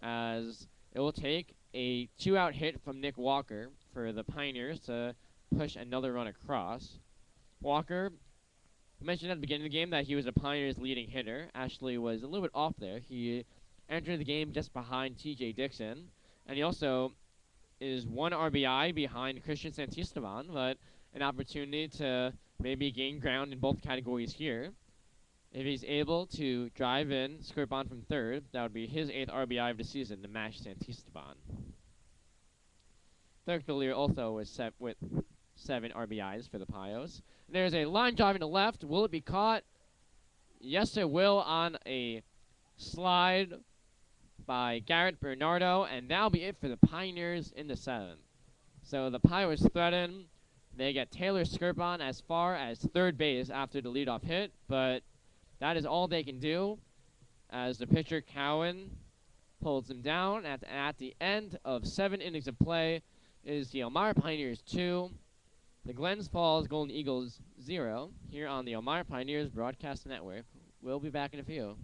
as it will take a 2-out hit from Nick Walker for the Pioneers to push another run across. Walker mentioned at the beginning of the game that he was the Pioneers' leading hitter. Ashley was a little bit off there. He entered the game just behind TJ Dixon, and he also is 1 RBI behind Christian Santisteban, but an opportunity to maybe gain ground in both categories here. If he's able to drive in Skirpon from third, that would be his 8th RBI of the season to match Santisteban. Derek Villier also was set with 7 RBIs for the Pios. And there's a line drive to left. Will it be caught? Yes, it will on a slide by Garrett Bernardo, and that'll be it for the Pioneers in the 7th. So the Pios threaten. They get Taylor Skirpon as far as third base after the leadoff hit, but that is all they can do as the pitcher Cowan pulls him down. At the end of 7 innings of play is the Elmira Pioneers 2 The Glens Falls Golden Eagles 0 here on the Elmira Pioneers Broadcast Network. We'll be back in a few.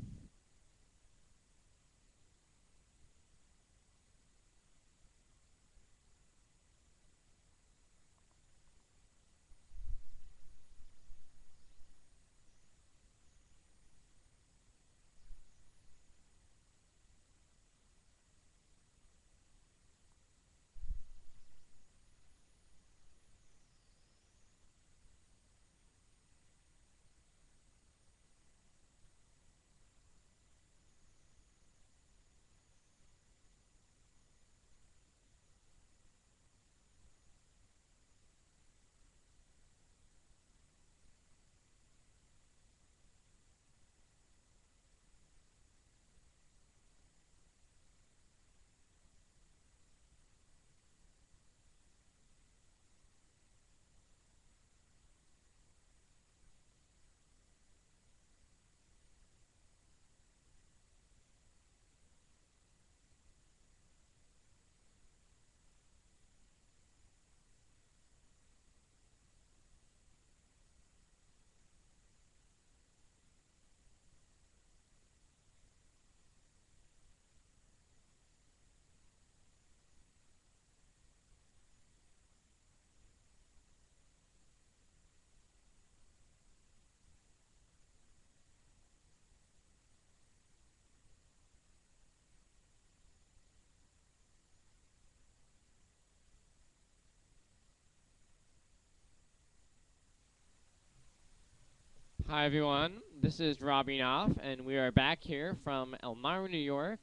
Hi everyone, this is Robbie Knopf, and we are back here from Elmira, New York,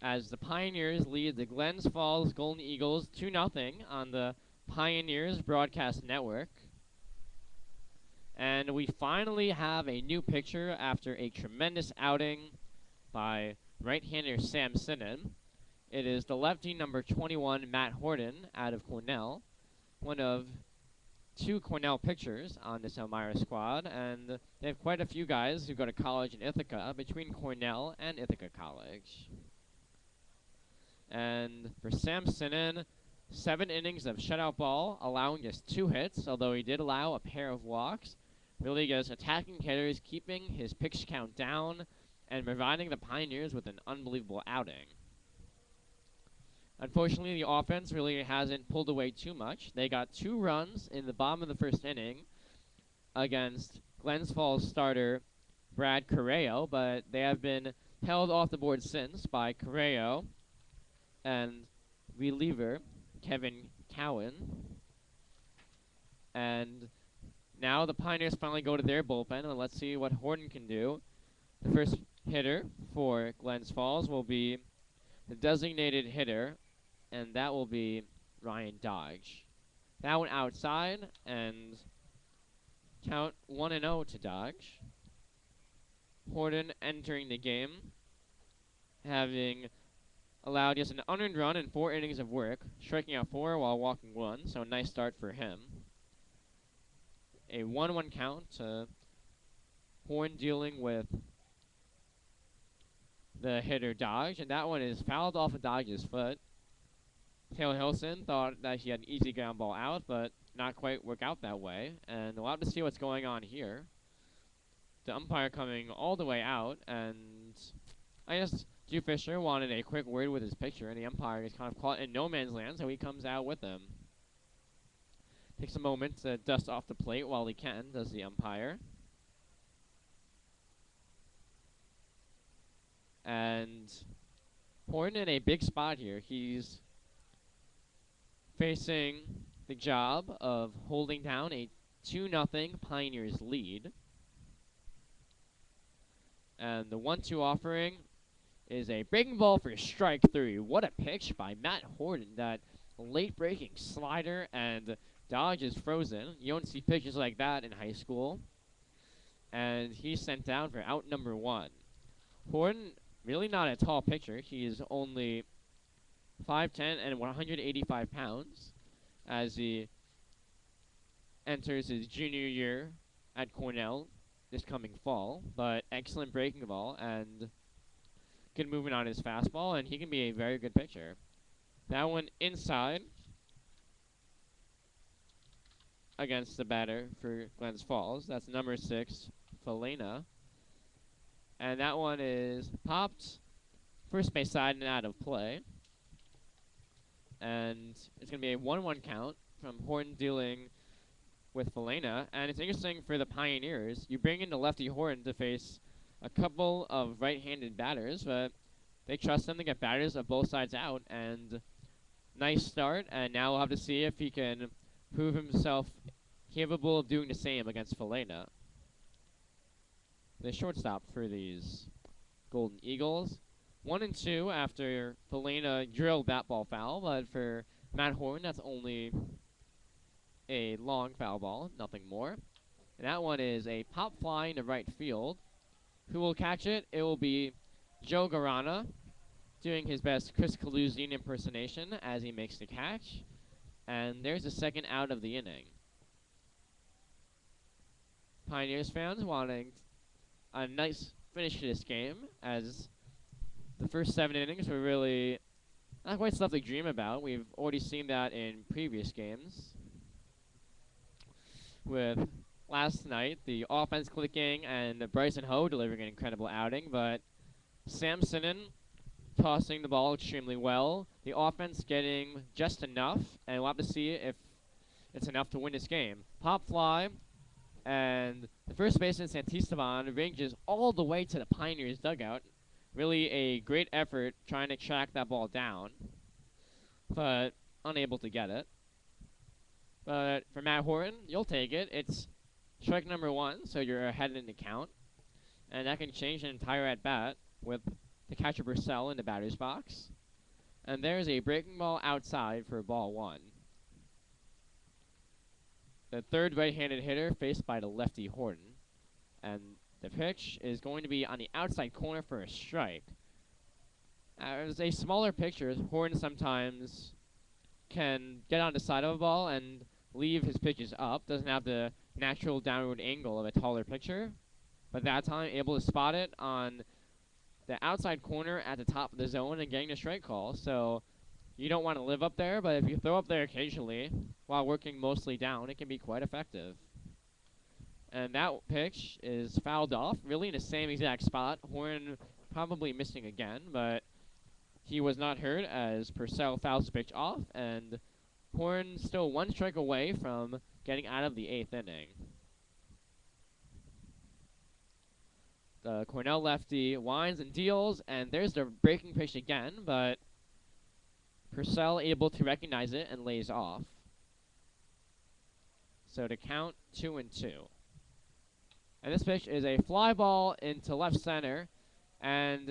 as the Pioneers lead the Glens Falls Golden Eagles 2-0 on the Pioneers Broadcast Network. And we finally have a new picture after a tremendous outing by right-hander Sam Sinnen. It is the lefty number 21, Matt Horton, out of Cornell, one of two Cornell pitchers on this Elmira squad, and they have quite a few guys who go to college in Ithaca between Cornell and Ithaca College. And for Sam Sinnen, 7 innings of shutout ball, allowing just 2 hits, although he did allow a pair of walks. Really just attacking hitters, keeping his pitch count down, and providing the Pioneers with an unbelievable outing. Unfortunately, the offense really hasn't pulled away too much. They got 2 runs in the bottom of the first inning against Glens Falls starter Brad Correo, but they have been held off the board since by Correo and reliever Kevin Cowan. And now the Pioneers finally go to their bullpen, and let's see what Horton can do. The first hitter for Glens Falls will be the designated hitter, and that will be Ryan Dodge. That one outside, and count 1-0 to Dodge. Horton entering the game, having allowed just an unearned run in 4 innings of work, striking out 4 while walking 1, so a nice start for him. A 1-1 count to Horn dealing with the hitter Dodge, and that one is fouled off of Dodge's foot. Taylor Hilson thought that he had an easy ground ball out, but not quite work out that way, and we'll have to see what's going on here. The umpire coming all the way out, and I guess Drew Fisher wanted a quick word with his pitcher, and the umpire is kind of caught in no man's land, so he comes out with him. Takes a moment to dust off the plate while he can, does the umpire. And Horton in a big spot here. He's facing the job of holding down a 2-0 Pioneers lead. And the 1-2 offering is a breaking ball for strike 3. What a pitch by Matt Horton. That late breaking slider, and Dodge is frozen. You don't see pitches like that in high school. And he's sent down for out number 1. Horton, really not a tall pitcher. He is only 5'10" and 185 pounds as he enters his junior year at Cornell this coming fall. But excellent breaking ball and good movement on his fastball, and he can be a very good pitcher. That one inside. against the batter for Glens Falls. That's number 6, Felina. And that one is popped first base side and out of play. And it's going to be a 1-1 count from Horton dealing with Felina. And it's interesting for the Pioneers. You bring in the lefty Horton to face a couple of right-handed batters, but they trust him to get batters of both sides out. And nice start, and now we'll have to see if he can prove himself capable of doing the same against Felina. The shortstop for these Golden Eagles. 1 and 2 after Felina drilled that ball foul, but for Matt Horton, that's only a long foul ball, nothing more. And that one is a pop fly into right field. Who will catch it? It will be Joe Garana, doing his best Chris Kaluzian impersonation as he makes the catch. And there's the second out of the inning. Pioneers fans wanting a nice finish to this game, as the first 7 innings were really not quite stuff they dream about. We've already seen that in previous games. With last night, the offense clicking and Bryson Ho delivering an incredible outing, but Sam Sinnen tossing the ball extremely well. The offense getting just enough, and we'll have to see if it's enough to win this game. Pop fly, and the first baseman, Santisteban, ranges all the way to the Pioneers dugout. Really a great effort trying to track that ball down, but unable to get it. But for Matt Horton, you'll take it. It's strike number 1, so you're ahead in the count. And that can change an entire at-bat with the catcher Purcell in the batter's box. And there's a breaking ball outside for ball 1. The third right-handed hitter faced by the lefty Horton. And the pitch is going to be on the outside corner for a strike. As a smaller pitcher, Horton sometimes can get on the side of a ball and leave his pitches up. Doesn't have the natural downward angle of a taller pitcher. But that time, able to spot it on the outside corner at the top of the zone and getting a strike call. So you don't want to live up there, but if you throw up there occasionally while working mostly down, it can be quite effective. And that pitch is fouled off, really in the same exact spot. Horton probably missing again, but he was not hurt as Purcell fouls the pitch off, and Horton still 1 strike away from getting out of the 8th inning. The Cornell lefty winds and deals, and there's the breaking pitch again, but Purcell able to recognize it and lays off. So to count 2-2. And this pitch is a fly ball into left center, and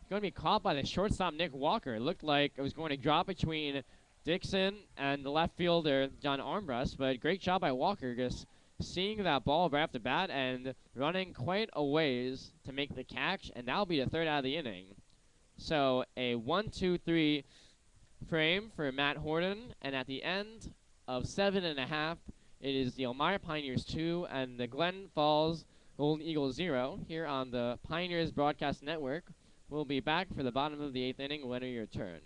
going to be caught by the shortstop Nick Walker. It looked like it was going to drop between Dixon and the left fielder John Armbrust, but great job by Walker just seeing that ball right off the bat and running quite a ways to make the catch, and that'll be the third out of the inning. So a 1-2-3 frame for Matt Horton, and at the end of 7.5, it is the Elmira Pioneers 2 and the Glen Falls Golden Eagles 0 here on the Pioneers Broadcast Network. We'll be back for the bottom of the 8th inning when we return.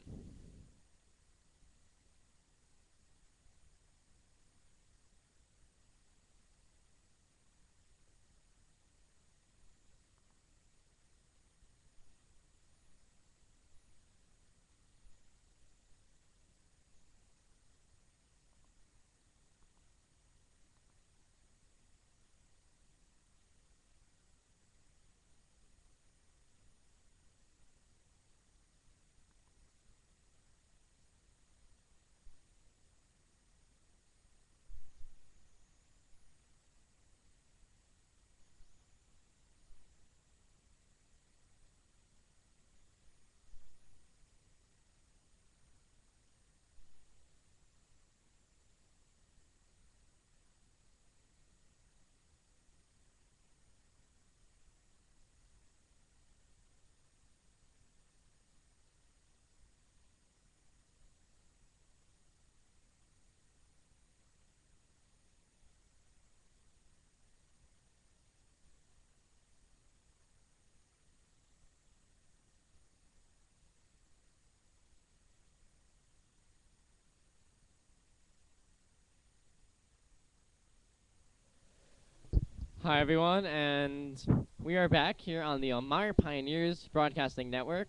Hi, everyone, and we are back here on the Elmira Pioneers Broadcasting Network.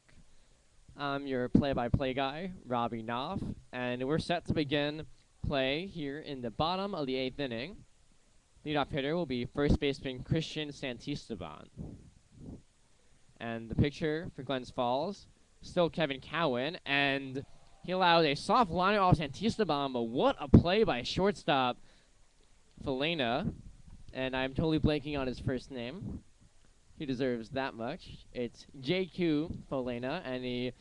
I'm your play-by-play guy, Robbie Knopf, and we're set to begin play here in the bottom of the 8th inning. Leadoff hitter will be first baseman Christian Santisteban. And the pitcher for Glens Falls, still Kevin Cowan, and he allowed a soft liner off Santisteban, but what a play by shortstop Felena. And I'm totally blanking on his first name. He deserves that much. It's JQ Folena, and he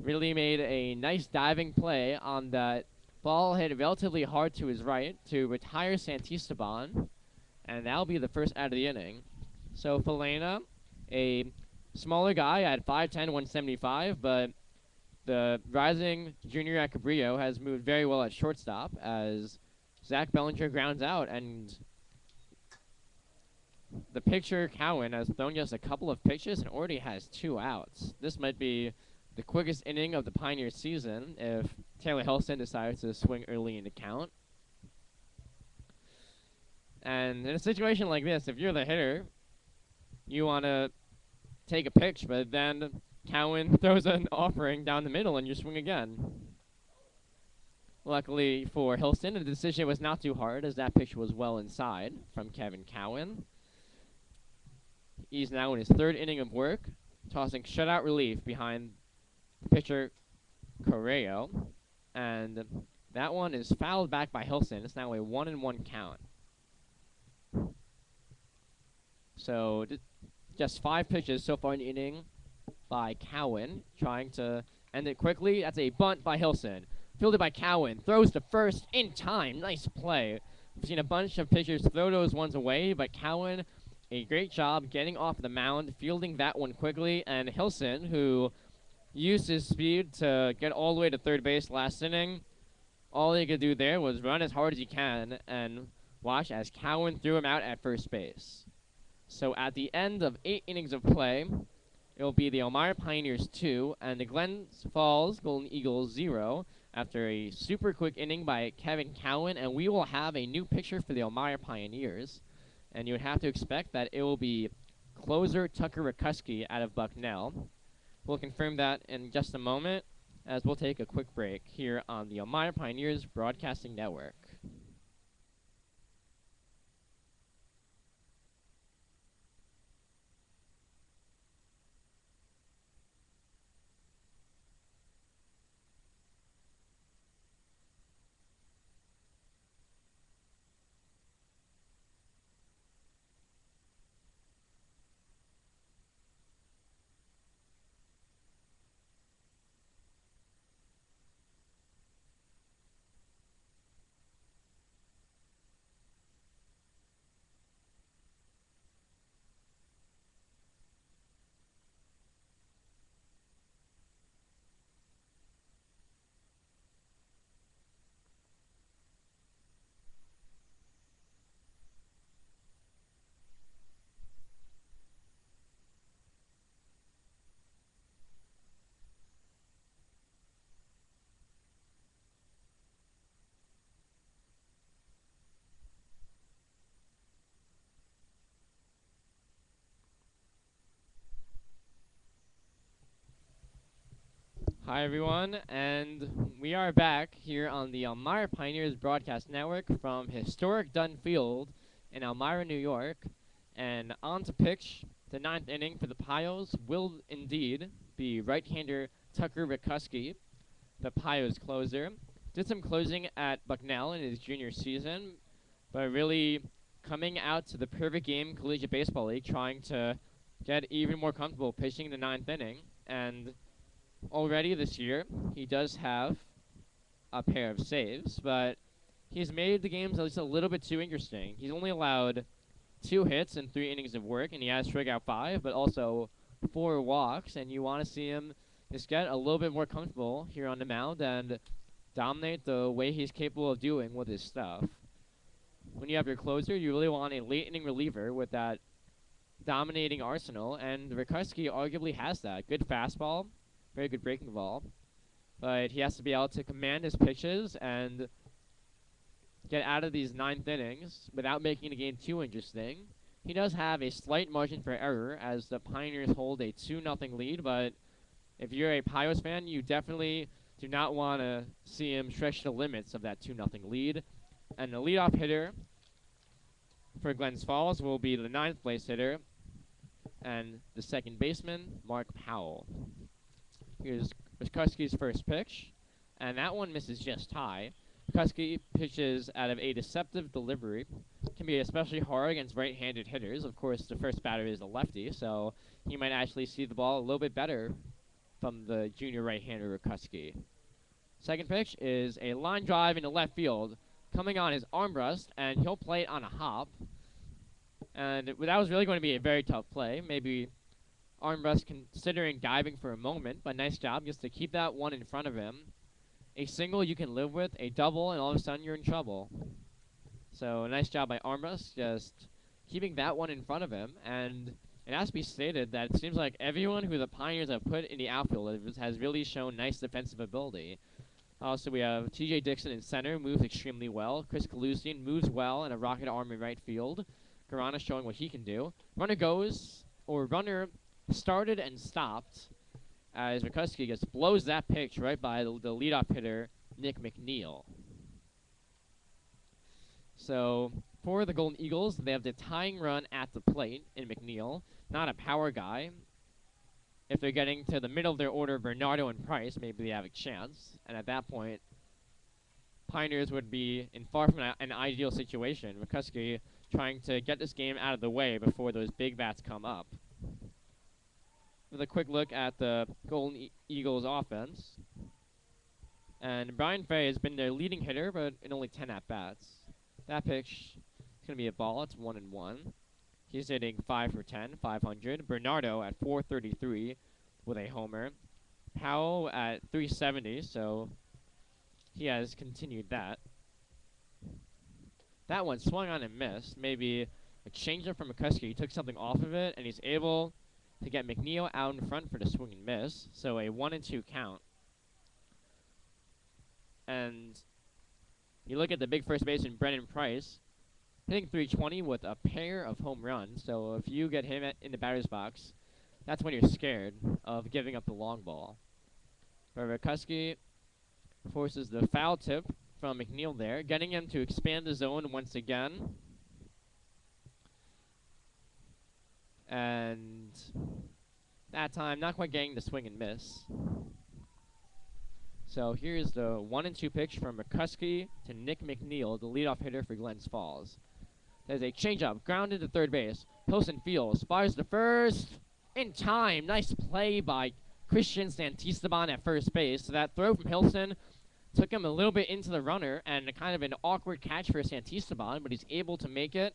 really made a nice diving play on that ball hit relatively hard to his right to retire Santisteban, and that'll be the first out of the inning. So Folena, a smaller guy at 5'10", 175, but the rising junior at Cabrillo has moved very well at shortstop as Zach Bellinger grounds out, and the pitcher, Cowan, has thrown just a couple of pitches and already has 2 outs. This might be the quickest inning of the Pioneer season if Taylor Helston decides to swing early in the count. And in a situation like this, if you're the hitter, you want to take a pitch, but then Cowan throws an offering down the middle and you swing again. Luckily for Helston, the decision was not too hard as that pitch was well inside from Kevin Cowan. He's now in his 3rd inning of work, tossing shutout relief behind the pitcher Correo, and that one is fouled back by Helston. It's now a 1-1 count. So just 5 pitches so far in the inning by Cowan, trying to end it quickly. That's a bunt by Helston. Fielded by Cowan, throws to first in time. Nice play. We've seen a bunch of pitchers throw those ones away, but Cowan, a great job getting off the mound, fielding that one quickly, and Helston, who used his speed to get all the way to third base last inning, all he could do there was run as hard as he can and watch as Cowan threw him out at first base. So at the end of 8 innings of play, it will be the Elmira Pioneers 2 and the Glens Falls Golden Eagles 0 after a super quick inning by Kevin Cowan, and we will have a new pitcher for the Elmira Pioneers. And you would have to expect that it will be closer Tucker Rakuski out of Bucknell. We'll confirm that in just a moment, as we'll take a quick break here on the Elmira Pioneers Broadcasting Network. Hi, everyone, and we are back here on the Elmira Pioneers Broadcast Network from historic Dunn Field in Elmira, New York. And on to pitch, the 9th inning for the Pios will indeed be right-hander Tucker Rakuski, the Pios closer. Did some closing at Bucknell in his junior season, but really coming out to the Perfect Game Collegiate Baseball League trying to get even more comfortable pitching the 9th inning. And already this year, he does have a pair of saves, but he's made the games at least a little bit too interesting. He's only allowed 2 hits in 3 innings of work, and he has struck out 5, but also 4 walks, and you want to see him just get a little bit more comfortable here on the mound and dominate the way he's capable of doing with his stuff. When you have your closer, you really want a late inning reliever with that dominating arsenal, and Rakuski arguably has that. Good fastball, very good breaking ball, but he has to be able to command his pitches and get out of these 9th innings without making the game too interesting. He does have a slight margin for error as the Pioneers hold a 2-0 lead, but if you're a Pios fan, you definitely do not want to see him stretch the limits of that 2-0 lead. And the leadoff hitter for Glens Falls will be the 9th place hitter and the second baseman, Mark Powell. Here's Kuski's first pitch, and that one misses just high. Kuski pitches out of a deceptive delivery. Can be especially hard against right-handed hitters. Of course, the first batter is a lefty, so he might actually see the ball a little bit better from the junior right-hander Kuski. Second pitch is a line drive into left field, coming on his arm rust, and he'll play it on a hop. And that was really going to be a very tough play. Maybe Armbrust considering diving for a moment, but nice job just to keep that one in front of him. A single you can live with, a double, and all of a sudden you're in trouble. So nice job by Armbrust, just keeping that one in front of him. And it has to be stated that it seems like everyone who the Pioneers have put in the outfield has really shown nice defensive ability. Also, we have T.J. Dixon in center, moves extremely well. Chris Kalusian moves well in a rocket arm in right field. Garana showing what he can do. Runner started and stopped as McCuskey just blows that pitch right by the leadoff hitter, Nick McNeil. So, for the Golden Eagles, they have the tying run at the plate in McNeil. Not a power guy. If they're getting to the middle of their order, Bernardo and Price, maybe they have a chance. And at that point, Pioneers would be in far from an ideal situation. McCuskey trying to get this game out of the way before those big bats come up. With a quick look at the Golden Eagles offense. And Brian Fay has been their leading hitter, but in only 10 at-bats. That pitch is going to be a ball. It's 1-1. He's hitting 5 for 10, 500. Bernardo at 433 with a homer. Powell at 370, so he has continued that. That one swung on and missed. Maybe a changeup from McCuskey. He took something off of it, and he's able to get McNeil out in front for the swing and miss. So a 1-2 count. And you look at the big first baseman, Brennan Price, hitting 320 with a pair of home runs. So if you get him in the batter's box, that's when you're scared of giving up the long ball. But McCuskey forces the foul tip from McNeil there, getting him to expand the zone once again. And that time, not quite getting the swing and miss. So here's the 1-2 pitch from McCuskey to Nick McNeil, the leadoff hitter for Glens Falls. There's a changeup, grounded to third base. Pilson fields, fires to first. In time, nice play by Christian Santisteban at first base. So that throw from Hilson took him a little bit into the runner, and kind of an awkward catch for Santisteban, but he's able to make it.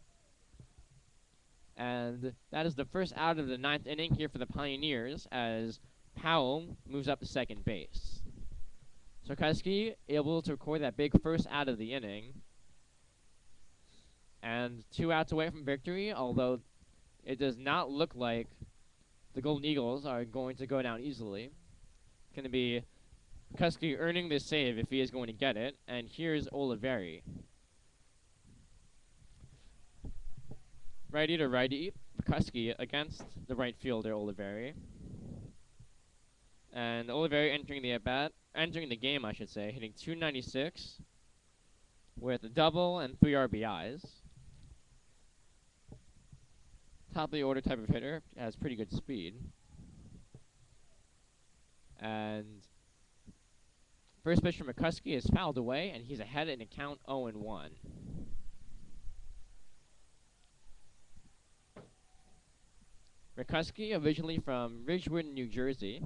And that is the first out of the 9th inning here for the Pioneers, as Powell moves up to second base. So Kuski able to record that big first out of the inning. And 2 outs away from victory, although it does not look like the Golden Eagles are going to go down easily. It's going to be Kuski earning this save if he is going to get it. And here's Oliveri. Righty to righty, Kuski against the right fielder, Oliveri. And Oliveri entering the game, I should say, hitting 296 with a double and 3 RBIs. Top of the order type of hitter, has pretty good speed. And first pitch from McCuskey is fouled away, and he's ahead in a count 0-1. McCuskey, originally from Ridgewood, New Jersey,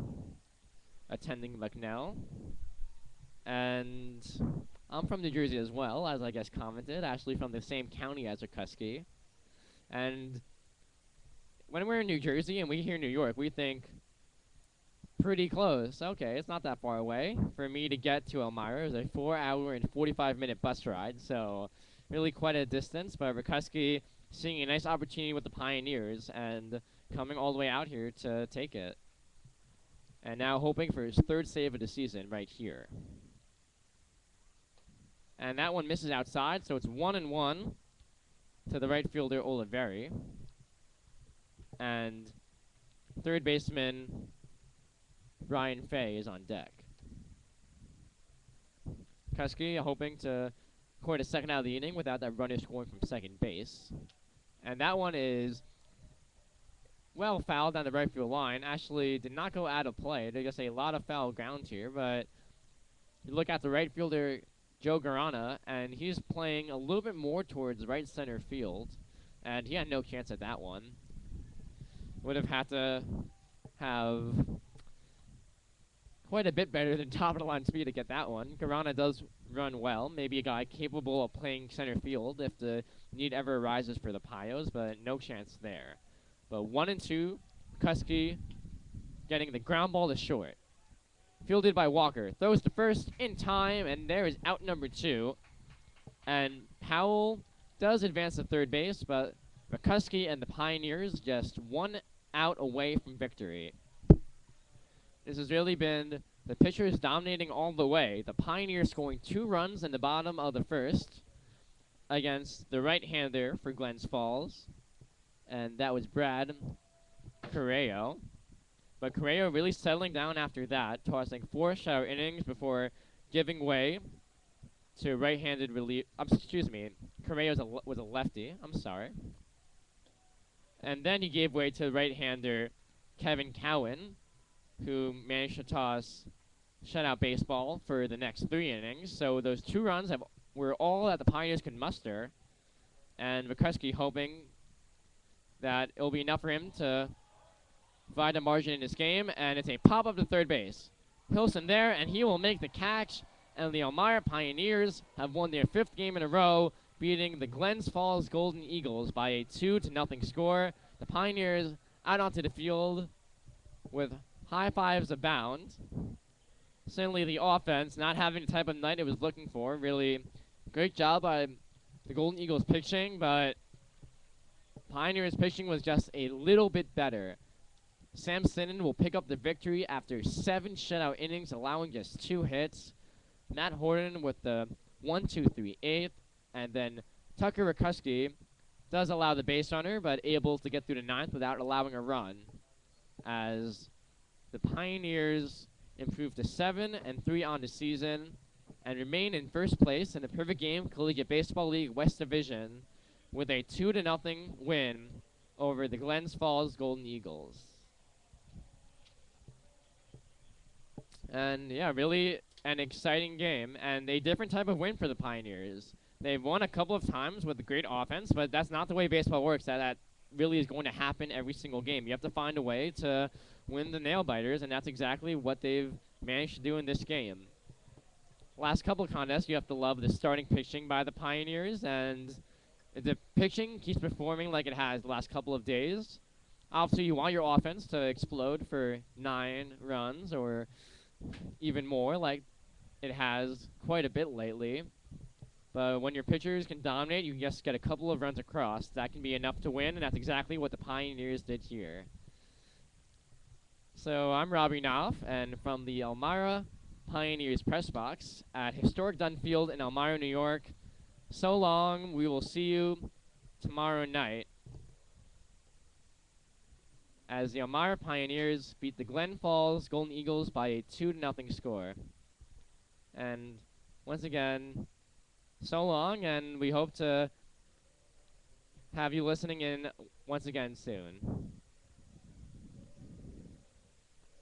attending Lucknow. And I'm from New Jersey as well, as I guess commented, actually from the same county as McCuskey. And when we're in New Jersey and we hear New York, we think pretty close. Okay, it's not that far away. For me to get to Elmira is a 4-hour and 45-minute bus ride, so really quite a distance. But McCuskey seeing a nice opportunity with the Pioneers and coming all the way out here to take it. And now hoping for his 3rd save of the season right here. And that one misses outside, so it's 1-1 to the right fielder Oliveri. And third baseman Brian Fay is on deck. Kuski hoping to record a second out of the inning without that runner scoring from second base. And that one is well fouled down the right field line. Actually did not go out of play. There's just a lot of foul ground here, but you look at the right fielder Joe Garana, and he's playing a little bit more towards right center field, and he had no chance at that one. Would have had to have quite a bit better than top of the line speed to get that one. Garana does run well, maybe a guy capable of playing center field if the need ever arises for the Pios, but no chance there. But 1-2, Kuski getting the ground ball to short. Fielded by Walker. Throws to first in time, and there is out number 2. And Powell does advance to third base, but McCuskey and the Pioneers just 1 out away from victory. This has really been the pitchers dominating all the way. The Pioneers scoring 2 runs in the bottom of the first against the right-hander for Glens Falls, and that was Brad Correo. But Correo really settling down after that, tossing 4 shutout innings before giving way to right-handed relief. Excuse me, Correo was a lefty. I'm sorry. And then he gave way to right-hander Kevin Cowan, who managed to toss shutout baseball for the next 3 innings. So those 2 runs were all that the Pioneers could muster, and McCuskey hoping that it'll be enough for him to provide a margin in this game, and it's a pop-up to third base. Pilson there, and he will make the catch, and the Elmira Pioneers have won their 5th game in a row, beating the Glens Falls Golden Eagles by a 2-0 score. The Pioneers out onto the field with high fives abound. Certainly the offense not having the type of night it was looking for. Really great job by the Golden Eagles pitching, but Pioneers pitching was just a little bit better. Sam Sinnen will pick up the victory after 7 shutout innings, allowing just 2 hits. Matt Horton with the 1-2-3 eighth, and then Tucker Rakuski does allow the base runner, but able to get through the 9th without allowing a run, as the Pioneers improve to 7-3 on the season and remain in first place in the Perfect Game Collegiate Baseball League West Division with a 2-0 win over the Glens Falls Golden Eagles. And yeah, really an exciting game and a different type of win for the Pioneers. They've won a couple of times with a great offense, but that's not the way baseball works. That really is going to happen every single game. You have to find a way to win the nail-biters, and that's exactly what they've managed to do in this game. Last couple of contests, you have to love the starting pitching by the Pioneers, and the pitching keeps performing like it has the last couple of days. Obviously, you want your offense to explode for 9 runs or even more, like it has quite a bit lately. But when your pitchers can dominate, you can just get a couple of runs across. That can be enough to win, and that's exactly what the Pioneers did here. So I'm Robbie Knopf, and from the Elmira Pioneers press box at Historic Dunfield in Elmira, New York. So long. We will see you tomorrow night as the Elmira Pioneers beat the Glen Falls Golden Eagles by a 2-0 score. And once again, so long, and we hope to have you listening in once again soon.